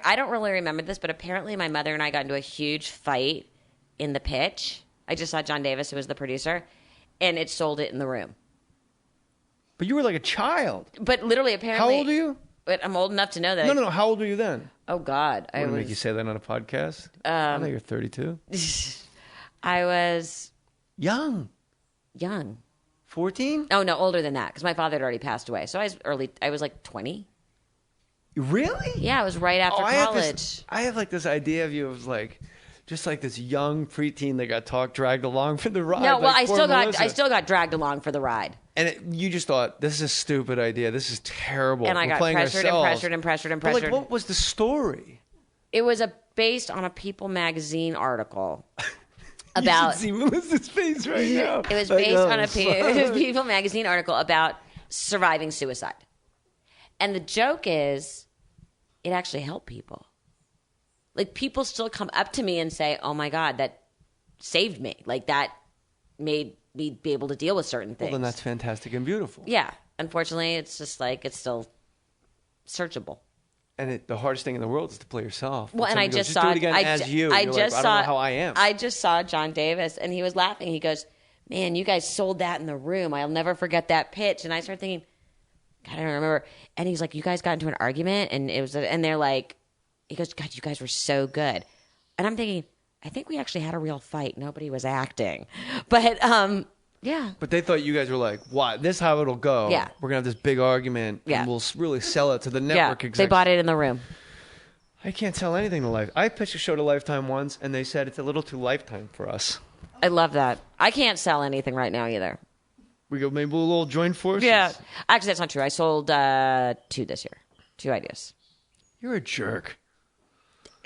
I don't really remember this, but apparently my mother and I got into a huge fight in the pitch. I just saw John Davis, who was the producer, and it sold it in the room. But you were like a child. But literally, apparently. How old are you? But I'm old enough to know that. No. How old were you then? Oh, God. I would make you say that on a podcast. I think you're 32. I was... Young. 14? Oh, no, older than that, because my father had already passed away. So I was like 20. Really? Yeah, it was right after college. I have like this idea of you as like... Just like this young preteen that got dragged along for the ride. No, well, like I still got dragged along for the ride. And you just thought, this is a stupid idea. This is terrible. And I got pressured. But like, what was the story? It was based on a People magazine article about... You should see Melissa's face right now. It was based on a People magazine article about surviving suicide. And the joke is, it actually helped people. Like, people still come up to me and say, oh, my God, that saved me. Like, that made me be able to deal with certain things. Well, then that's fantastic and beautiful. Yeah. Unfortunately, it's just like, it's still searchable. And the hardest thing in the world is to play yourself. Well, and I just saw... do it again as you. I don't know how I am. I just saw John Davis, and he was laughing. He goes, man, you guys sold that in the room. I'll never forget that pitch. And I started thinking, God, I don't remember. And he's like, you guys got into an argument? And they're like... He goes, God, you guys were so good. And I'm thinking, I think we actually had a real fight. Nobody was acting. But, yeah. But they thought you guys were like, what? This is how it'll go. Yeah. We're going to have this big argument. Yeah. And we'll really sell it to the network execs. They bought it in the room. I can't sell anything to Lifetime. I pitched a show to Lifetime once, and they said it's a little too Lifetime for us. I love that. I can't sell anything right now either. We go, maybe we'll join forces? Yeah. Actually, that's not true. I sold 2 this year. 2 ideas. You're a jerk.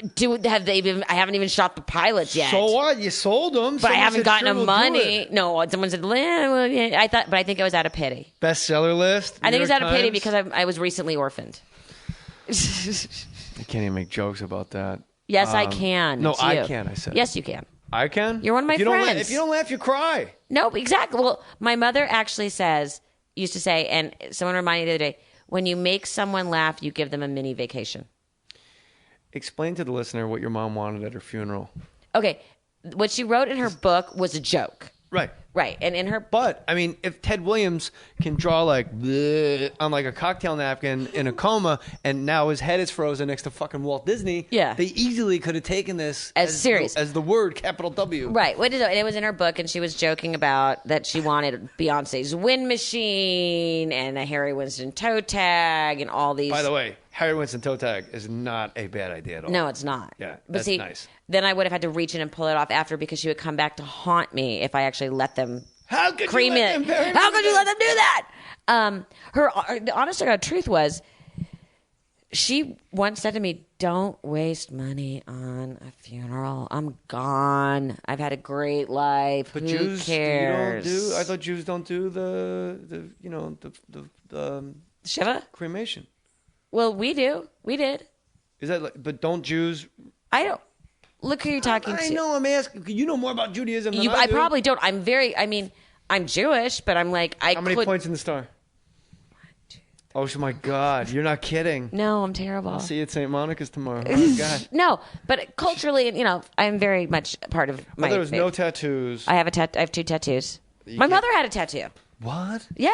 I haven't even shot the pilots yet. So what? You sold them. But I haven't gotten the money. No, someone said, well, yeah. But I think it was out of pity. Bestseller list? I think it was out of pity because I was recently orphaned. I can't even make jokes about that. Yes, I can. No, I can't, I said. Yes, you can. I can? You're one of my friends. If you don't laugh, you cry. No, exactly. Well, my mother actually used to say, and someone reminded me the other day, when you make someone laugh, you give them a mini vacation. Explain to the listener what your mom wanted at her funeral. Okay. What she wrote in her book was a joke. Right. Right. And in her... But, I mean, if Ted Williams can draw like bleh on like a cocktail napkin in a coma and now his head is frozen next to fucking Walt Disney, they easily could have taken this as serious. As the word capital W. Right. And it was in her book, and she was joking about that she wanted Beyonce's wind machine and a Harry Winston toe tag and all these... By the way, Harry Winston toe tag is not a bad idea at all. No, it's not. Yeah, but that's nice. Then I would have had to reach in and pull it off after because she would come back to haunt me if I actually let them cream it. How could you let them do that? The honest to God truth was, she once said to me, don't waste money on a funeral. I'm gone. I've had a great life. But Who Jews, cares? I thought Jews don't do the Shiva? Cremation. Well, we do. We did. Is that but don't Jews? I don't. Look who you're talking to. I know. I'm asking. You know more about Judaism than I do. I probably don't. I'm Jewish, but I'm like, How many points in the star? 1, 2, 3. Oh my God! You're not kidding. No, I'm terrible. I'll see you at St. Monica's tomorrow. Oh God. No, but culturally, I'm very much part of my. There was no tattoos. I have I have 2 tattoos. My mother had a tattoo. What? Yeah.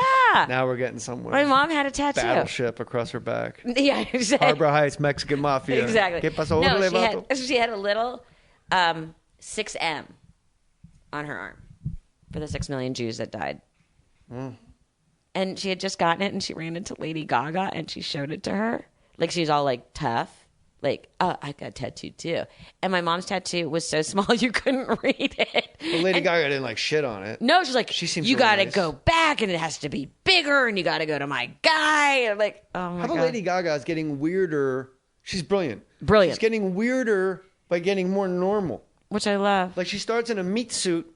Now we're getting somewhere. My mom had a tattoo. Battleship across her back. Yeah, exactly. Harbor Heights, Mexican Mafia. Exactly. ¿Qué pasó? No, she had a little 6M on her arm for the 6 million Jews that died. Mm. And she had just gotten it, and she ran into Lady Gaga, and she showed it to her. Like, she was all, like, tough. Like, oh, I got tattooed too. And my mom's tattoo was so small you couldn't read it. Well, Lady Gaga didn't like shit on it. No, she's like, you got to go back and it has to be bigger and you got to go to my guy. And I'm like, oh my God. How about Lady Gaga is getting weirder? She's brilliant. Brilliant. She's getting weirder by getting more normal. Which I love. Like she starts in a meat suit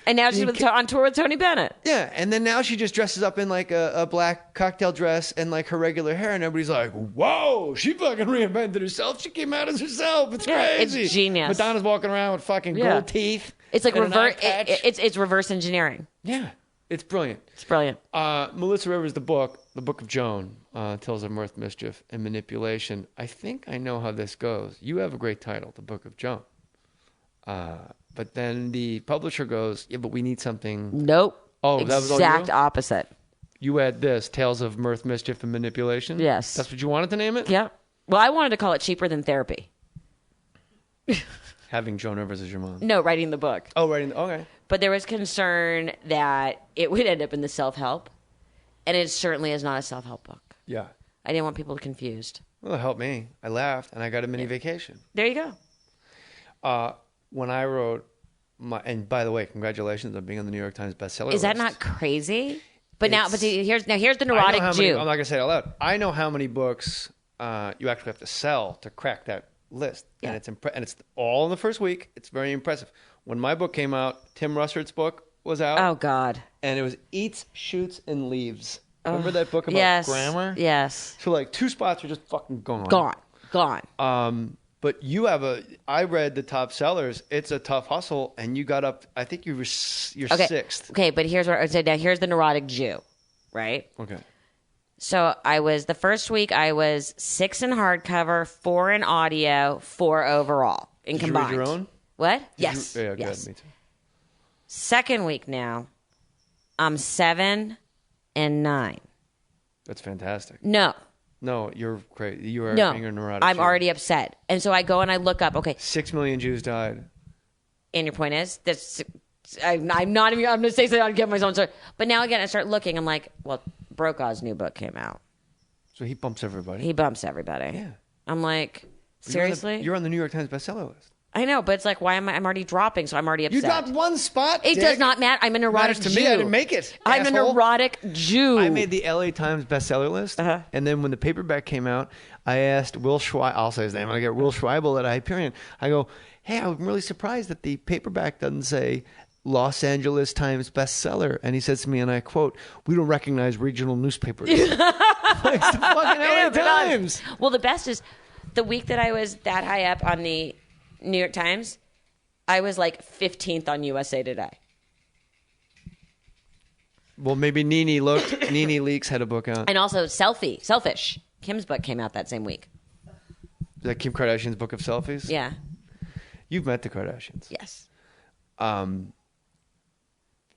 And now she's on tour with Tony Bennett. Yeah, and then now she just dresses up in like a black cocktail dress and like her regular hair, and everybody's like, "Whoa, she fucking reinvented herself. She came out as herself. It's crazy. It's genius." Madonna's walking around with fucking gold teeth. It's like it's reverse engineering. Yeah, it's brilliant. It's brilliant. Melissa Rivers, the book of Joan, tells of mirth, mischief, and manipulation. I think I know how this goes. You have a great title, The Book of Joan. But then the publisher goes, yeah, but we need something. Nope. Oh, that was all exact you? opposite. You had this, Tales of Mirth, Mischief, and Manipulation? Yes. That's what you wanted to name it? Yeah. Well, I wanted to call it Cheaper Than Therapy. Having Joan Rivers as your mom? No, writing the book. Oh, okay. But there was concern that it would end up in the self-help. And it certainly is not a self-help book. Yeah. I didn't want people confused. Well, it helped me. I laughed, and I got a mini vacation. There you go. When I wrote and by the way, congratulations on being on the New York Times bestseller list. Is that not crazy? But here's the neurotic Jew. I'm not gonna say it out loud. I know how many books you actually have to sell to crack that list, and it's all in the first week. It's very impressive. When my book came out, Tim Russard's book was out. Oh God! And it was Eats, Shoots, and Leaves. Remember that book about grammar? Yes. So like 2 spots are just fucking gone. Gone. But I read the top sellers. It's a tough hustle, and you got up. I think you're 6th. Okay, but here's what I said. Now here's the neurotic Jew, right? Okay. So the first week I was 6 in hardcover, 4 in audio, 4 overall in combined. Did you read your own? What? Yes. Yes. Good. Me too. Second week now, I'm 7 and 9. That's fantastic. No, you're great. You are being a neurotic. I'm already upset. And so I go and I look up, okay. 6 million Jews died. And your point is, I'm not even, I'm going to say something, I'll get myself started. But now again, I start looking, I'm like, well, Brokaw's new book came out. So he bumps everybody. Yeah. I'm like, seriously? You're on the New York Times bestseller list. I know, but it's like, why am I'm already dropping, so I'm already upset. You dropped 1 spot, It does not matter. I'm a neurotic Jew. To me, I didn't make it. I'm a neurotic Jew. I made the LA Times bestseller list, and then when the paperback came out, I asked Will Schweibel, I'll say his name, I get Will Schweibel at Hyperion. I go, hey, I'm really surprised that the paperback doesn't say Los Angeles Times bestseller. And he says to me, and I quote, we don't recognize regional newspapers. Like, it's the fucking LA Times. Well, the best is the week that I was that high up on the New York Times, I was like 15th on USA Today. Well, maybe Nene looked. Nene Leakes had a book out. And also Selfish. Kim's book came out that same week. Is that Kim Kardashian's book of selfies? Yeah. You've met the Kardashians. Yes.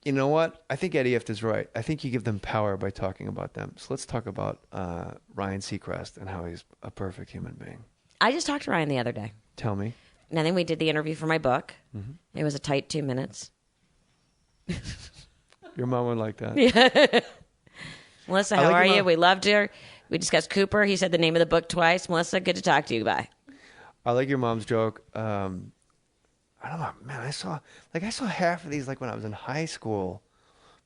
You know what? I think Eddie Ifft is right. I think you give them power by talking about them. So let's talk about Ryan Seacrest and how he's a perfect human being. I just talked to Ryan the other day. Tell me. And then we did the interview for my book. Mm-hmm. It was a tight 2 minutes. Your mom would like that. Yeah. Melissa, how are you? We loved her. We discussed Cooper. He said the name of the book twice. Melissa, good to talk to you. Bye. I like your mom's joke. I don't know, man. I saw half of these like when I was in high school,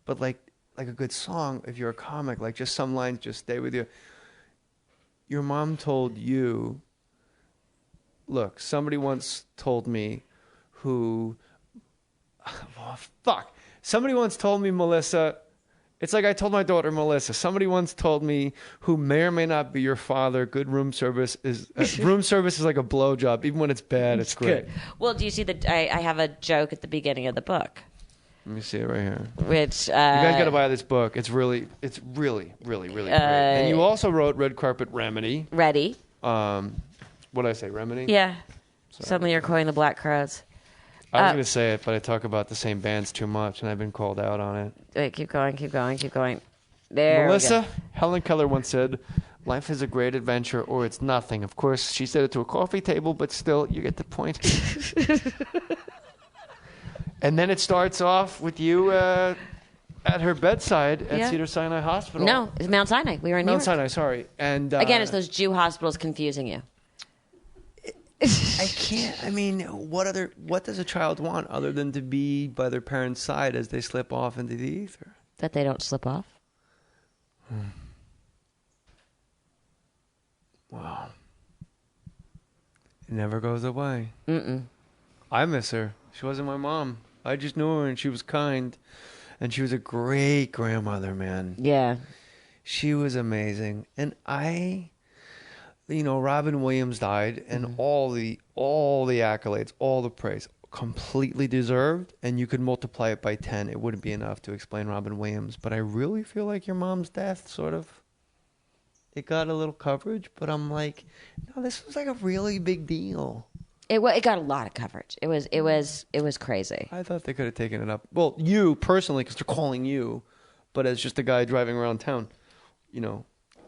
but like a good song. If you're a comic, like just some lines just stay with you. Your mom told you. Look, somebody once told me Somebody once told me, Melissa, it's like I told my daughter, Melissa, somebody once told me who may or may not be your father, good room service is like a blowjob. Even when it's bad, it's great. Good. Well, do you see that I have a joke at the beginning of the book? Let me see it right here. Which you guys got to buy this book. It's really, really great. And you also wrote Red Carpet Remedy. Ready. What did I say, Remedy? Yeah. Sorry. Suddenly you're calling the Black Crowes. I was going to say it, but I talk about the same bands too much, and I've been called out on it. Wait, keep going. There Melissa, Helen Keller once said, life is a great adventure or it's nothing. Of course, she said it to a coffee table, but still, you get the point. And then it starts off with you at her bedside at Cedars-Sinai Hospital. No, it's Mount Sinai. We were in Mount Sinai, sorry. And again, it's those Jew hospitals confusing you. I can't. I mean, what does a child want other than to be by their parents' side as they slip off into the ether? That they don't slip off? Wow. It never goes away. Mm-mm. I miss her. She wasn't my mom. I just knew her, and she was kind, and she was a great grandmother, man. Yeah. She was amazing. And Robin Williams died, and all the accolades, all the praise, completely deserved, and you could multiply it by 10. It wouldn't be enough to explain Robin Williams. But I really feel like your mom's death sort of, it got a little coverage, but I'm like, no, this was like a really big deal. It got a lot of coverage. It was crazy. I thought they could have taken it up. Well, you personally, because they're calling you, but as just a guy driving around town,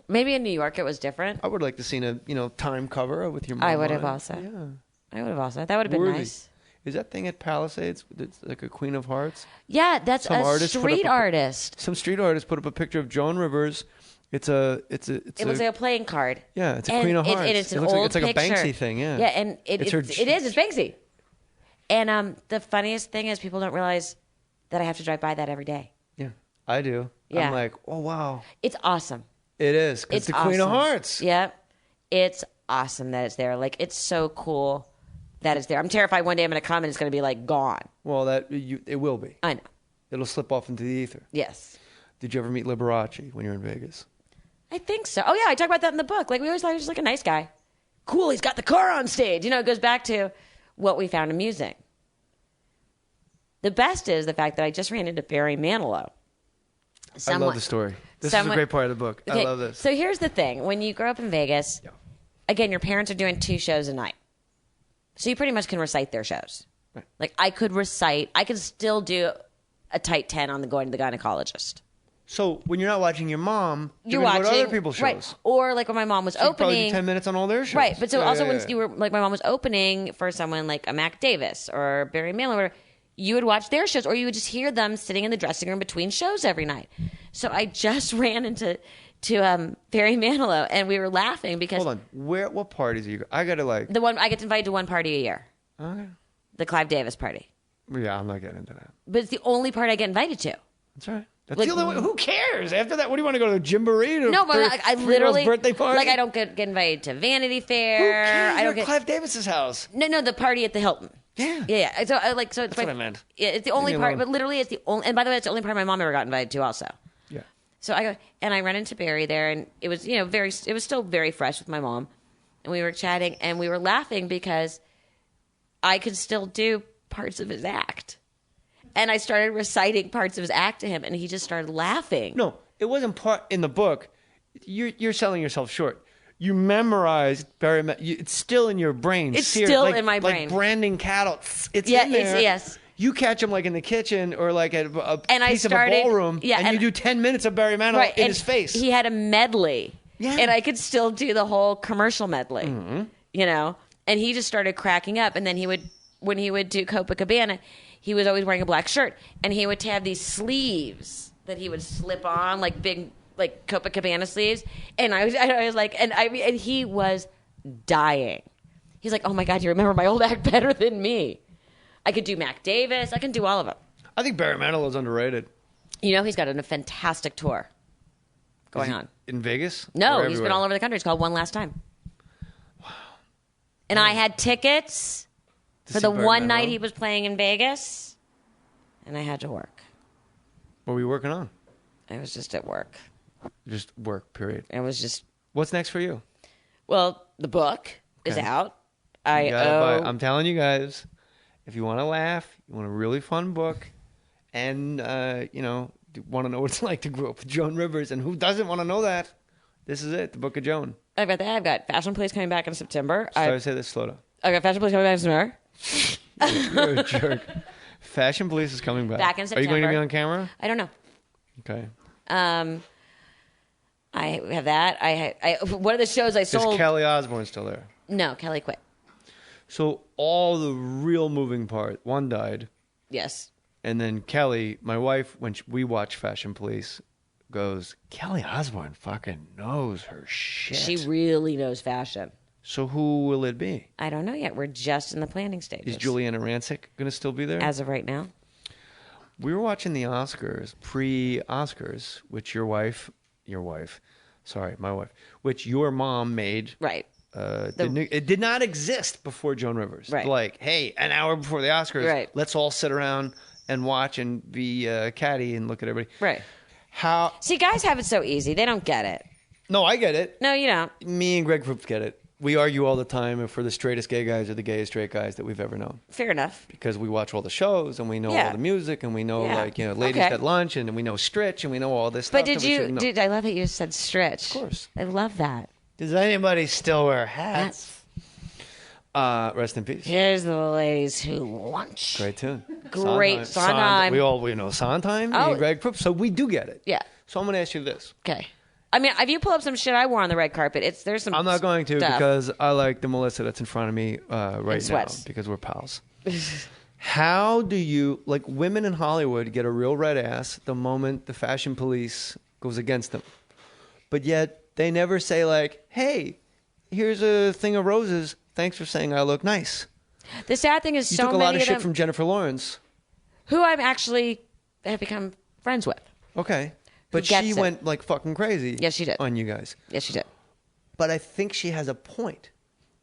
Maybe in New York it was different. I would like to seen a Time cover with your mom. I would have also. Yeah. I would have also. That would have been nice. Is that thing at Palisades? It's like a Queen of Hearts? Yeah, that's a street artist. Some street artist put up a picture of Joan Rivers. It looks like a playing card. Yeah, it's a Queen of Hearts. And it's an old picture. It's like a picture. Banksy thing, yeah. Yeah, and it's Banksy. And the funniest thing is people don't realize that I have to drive by that every day. Yeah, I do. Yeah. I'm like, oh, wow. It's awesome. It is. It's the Queen of Hearts. Yep. It's awesome that it's there. Like, it's so cool that it's there. I'm terrified one day I'm going to come and it's going to be, like, gone. Well, it will be. I know. It'll slip off into the ether. Yes. Did you ever meet Liberace when you were in Vegas? I think so. Oh, yeah, I talk about that in the book. Like, we always thought he was, like, a nice guy. Cool, he's got the car on stage. It goes back to what we found amusing. The best is the fact that I just ran into Barry Manilow. I love the story. This is a great part of the book. Okay, I love this. So here's the thing. When you grow up in Vegas, again, your parents are doing 2 shows a night. So you pretty much can recite their shows. Right. Like, I could still do a tight 10 on going to the gynecologist. So when you're not watching your mom, you're watching other people's shows. Right. Or like when my mom was opening. Probably do 10 minutes on all their shows. Right. But so when you were, like, my mom was opening for someone like a Mac Davis or Barry Manilow, you would watch their shows, or you would just hear them sitting in the dressing room between shows every night. So I just ran into Barry Manilow, and we were laughing because. Hold on, what parties are you? I gotta the one I get invited to one party a year. Okay. The Clive Davis party. Yeah, I'm not getting into that. But it's the only party I get invited to. That's right. That's the only one. Who cares? After that, what do you want to go to a Jamboree? No, but I literally birthday party. Like, I don't get invited to Vanity Fair. Who cares? I don't get Clive Davis's house. No, the party at the Hilton. Yeah. So it's that's what I meant. Yeah, it's the only part, but literally it's the only. And by the way, it's the only part my mom ever got invited to, also. Yeah. So I go, and I ran into Barry there, and it was it was still very fresh with my mom, and we were chatting, and we were laughing because I could still do parts of his act. And I started reciting parts of his act to him, and he just started laughing. No, it wasn't part in the book. You're selling yourself short. You memorized Barry. It's still in your brain. It's still in my brain. Like branding cattle. It's in there. Yes. You catch him like in the kitchen or like at a piece of a ballroom, and you do 10 minutes of Barry Manilow in his face. He had a medley, and I could still do the whole commercial medley. Mm-hmm. And he just started cracking up. And then when he would do Copacabana, he was always wearing a black shirt, and he would have these sleeves that he would slip on, like big, like Copacabana sleeves. And I was like, and he was dying. He's like, "Oh my God, you remember my old act better than me." I could do Mac Davis. I can do all of them. I think Barry Manilow is underrated. He's got a fantastic tour going on. In Vegas? No, he's been all over the country. It's called One Last Time. Wow. And I had tickets for the one night he was playing in Vegas, and I had to work. What were you working on? I was just at work. Just work, period. It was just... What's next for you? Well, the book is out. I'm telling you guys... If you want to laugh, you want a really fun book, and, want to know what it's like to grow up with Joan Rivers, and who doesn't want to know that? This is it, the Book of Joan. I've got that. I've got Fashion Police coming back in September. Sorry to say this, slow down. I've got Fashion Police coming back in September. You're a jerk. Fashion Police is coming back. Back in September. Are you going to be on camera? I don't know. Okay. I have that. One of the shows I sold... Is Kelly Osbourne still there? No, Kelly quit. So all the real moving part, one died. Yes. And then Kelly, my wife, when we watch Fashion Police, goes, Kelly Osbourne fucking knows her shit. She really knows fashion. So who will it be? I don't know yet. We're just in the planning stages. Is Juliana Rancic going to still be there? As of right now. We were watching the Oscars, pre-Oscars, which my wife, which your mom made. Right. It did not exist before Joan Rivers. Right. Like, hey, an hour before the Oscars, right. let's all sit around and watch and be catty and look at everybody. Right. How? See, guys have it so easy. They don't get it. No, I get it. No, you don't. Me and Greg Proops get it. We argue all the time if we're the straightest gay guys or the gayest straight guys that we've ever known. Fair enough. Because we watch all the shows and we know all the music and we know ladies at lunch and we know Stretch and we know all this stuff. But I love that you said Stretch. Of course. I love that. Does anybody still wear hats? Rest in peace. Here's the ladies who lunch. Great tune. Great Sondheim. We know Sondheim. Me and Greg Proops. So we do get it. Yeah. So I'm going to ask you this. Okay. I mean, if you pull up some shit I wore on the red carpet, there's some. I'm not going to stuff. because I like the Melissa that's in front of me right now because we're pals. How do you, like, women in Hollywood get a real red ass the moment the fashion police goes against them, but yet they never say like, "Hey, here's a thing of roses. Thanks for saying I look nice." The sad thing is, you took a lot of shit from Jennifer Lawrence, who I've actually have become friends with. Okay. But she went like fucking crazy. Yes, she did. On you guys. Yes, she did. But I think she has a point.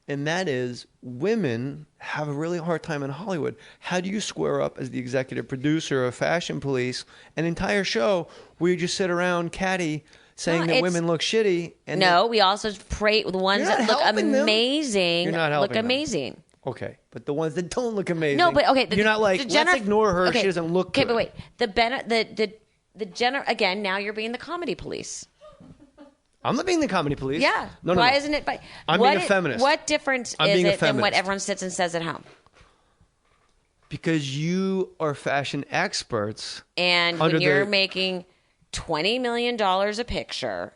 And that is women have a really hard time in Hollywood. How do you square up as the executive producer of Fashion Police, an entire show where you just sit around catty saying that women look shitty? And we also pray the ones that look amazing. You're not helping look amazing. Them. Okay, but the ones that don't look amazing. No, but okay. You're not like, let's ignore her. She doesn't look good. Okay, but wait. Again, now you're being the comedy police. I'm not being the comedy police. Yeah. No. Why isn't it? I'm being a feminist. What difference is it than what everyone sits and says at home? Because you are fashion experts. And when you're making $20 million a picture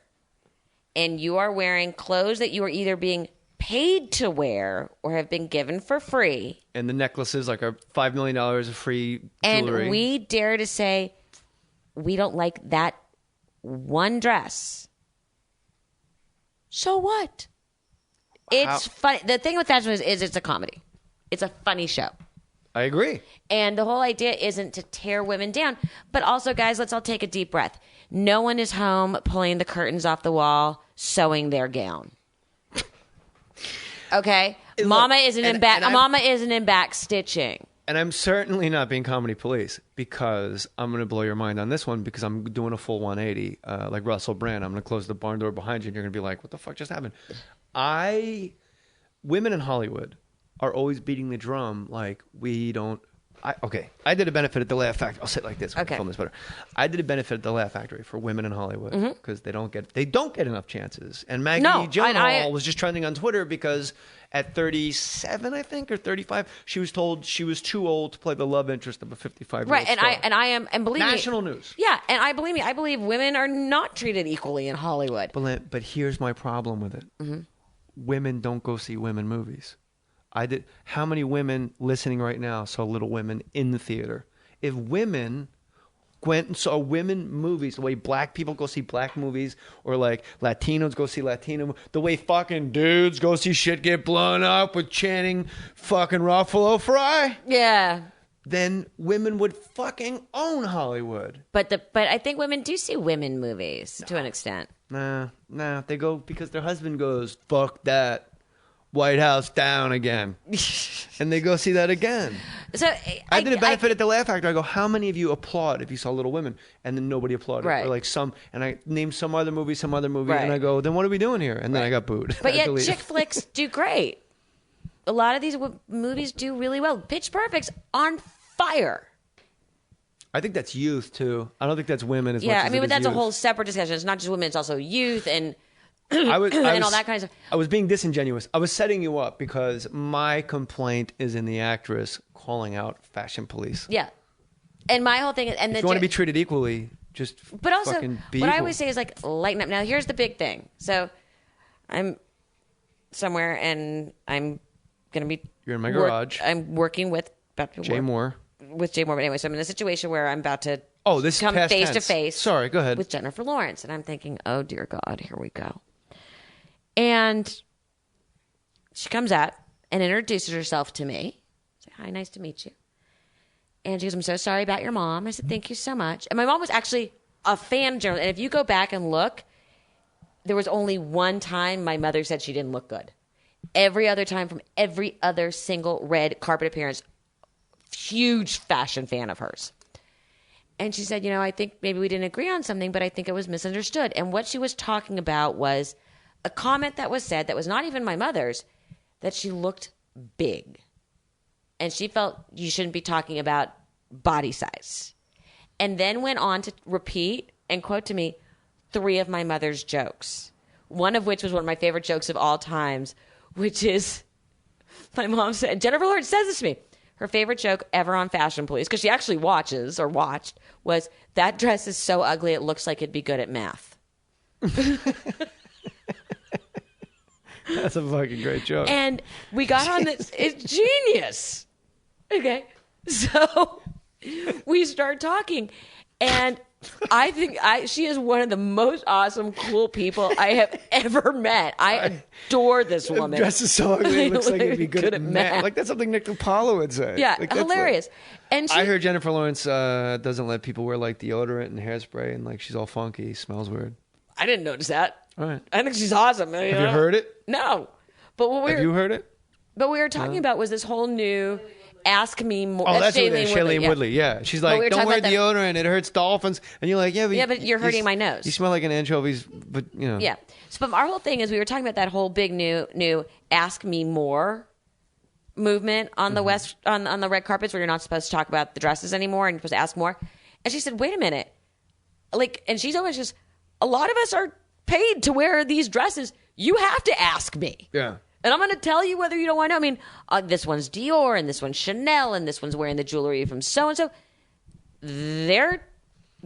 and you are wearing clothes that you are either being paid to wear or have been given for free. And the necklaces like are $5 million of free jewelry. And we dare to say, we don't like that one dress. So what? It's funny. The thing with fashion is it's a comedy. It's a funny show. I agree. And the whole idea isn't to tear women down. But also, guys, let's all take a deep breath. No one is home pulling the curtains off the wall, sewing their gown. Okay? Mama isn't in back stitching. And I'm certainly not being comedy police because I'm going to blow your mind on this one because I'm doing a full 180 like Russell Brand. I'm going to close the barn door behind you and you're going to be like, what the fuck just happened? Women in Hollywood are always beating the drum like we don't. I did a benefit at the Laugh Factory. I'll say it like this. Okay. Film this better. I did a benefit at the Laugh Factory for women in Hollywood because they don't get enough chances. And Maggie Gyllenhaal was just trending on Twitter because at 37, I think, or 35, she was told she was too old to play the love interest of a 55-year-old right, star. And believe me, national news. Yeah, and I believe women are not treated equally in Hollywood. But here's my problem with it. Mm-hmm. Women don't go see women movies. How many women listening right now saw Little Women in the theater? If women went and saw women movies, the way black people go see black movies, or like Latinos go see Latino, the way fucking dudes go see shit get blown up with Channing fucking Ruffalo Fry. Yeah. Then women would fucking own Hollywood. But I think women do see women movies to an extent. Nah, they go because their husband goes, fuck that. White House down again. And they go see that again. So I did a benefit at the Laugh Factory. I go, how many of you applaud if you saw Little Women? And then nobody applauded. Right. Or like and I named some other movie. Right. And I go, then what are we doing here? And then I got booed. But yet chick flicks do great. A lot of these movies do really well. Pitch Perfect's on fire. I think that's youth too. I don't think that's women as much as but that's youth. A whole separate discussion. It's not just women, it's also youth and and all that kind of stuff. I was being disingenuous. I was setting you up because my complaint is in the actress calling out fashion police. Yeah. And my whole thing is... If you want to be treated equally, just but also, fucking be what equal. I always say is like, lighten up. Now, here's the big thing. So, I'm somewhere and I'm going to be... You're in my garage. I'm working with... Jay Mohr. With Jay Mohr. But anyway, so I'm in a situation where I'm about to... this come past face tense. to face. Sorry, go ahead. With Jennifer Lawrence. And I'm thinking, oh, dear God, here we go. And she comes out and introduces herself to me. I say, hi, nice to meet you. And she goes, I'm so sorry about your mom. I said, thank you so much. And my mom was actually a fan generally. And if you go back and look, there was only one time my mother said she didn't look good. every other time from every other single red carpet appearance. Huge fashion fan of hers. And she said, I think maybe we didn't agree on something, but I think it was misunderstood. And what she was talking about was a comment that was said that was not even my mother's, that she looked big. And she felt you shouldn't be talking about body size. And then went on to repeat and quote to me 3 of my mother's jokes. One of which was one of my favorite jokes of all times, which is, my mom said, Jennifer Lawrence says this to me. Her favorite joke ever on Fashion Police, because she actually watched, was, that dress is so ugly it looks like it'd be good at math. That's a fucking great joke. And we got on this. It's genius. Okay. So we start talking. And I think she is one of the most awesome, cool people I have ever met. I adore this woman. The dress is so ugly, it looks like it'd be good at math. Like, that's something Nick DiPaolo would say. Yeah, like, hilarious. And I heard Jennifer Lawrence doesn't let people wear, like, deodorant and hairspray, and, like, she's all funky, smells weird. I didn't notice that. All right. I think she's awesome. Have you heard it? No. But Have you heard it? But we were talking about was this whole new Ask Me More. Oh, that's Shailene Woodley. Yeah. She's like, don't wear deodorant. It hurts dolphins. And you're like, but you're hurting my nose. You smell like an anchovies, but, Yeah. So our whole thing is we were talking about that whole big new Ask Me More movement on the West, on the red carpets, where you're not supposed to talk about the dresses anymore and you're supposed to ask more. And she said, wait a minute. Like, and she's always just, a lot of us are paid to wear these dresses. You have to ask me. Yeah. And I'm going to tell you whether you don't want to know. I mean, this one's Dior, and this one's Chanel, and this one's wearing the jewelry from so-and-so. They're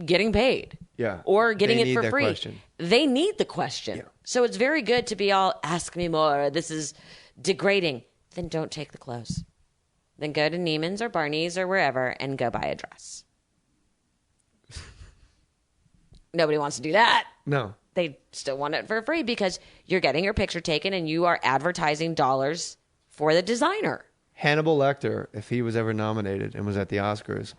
getting paid. Yeah. Or getting it for free. Question. They need the question. Yeah. So it's very good to be all, ask me more. This is degrading. Then don't take the clothes. Then go to Neiman's or Barney's or wherever and go buy a dress. Nobody wants to do that. No. They still want it for free because you're getting your picture taken and you are advertising dollars for the designer. Hannibal Lecter, if he was ever nominated and was at the Oscars,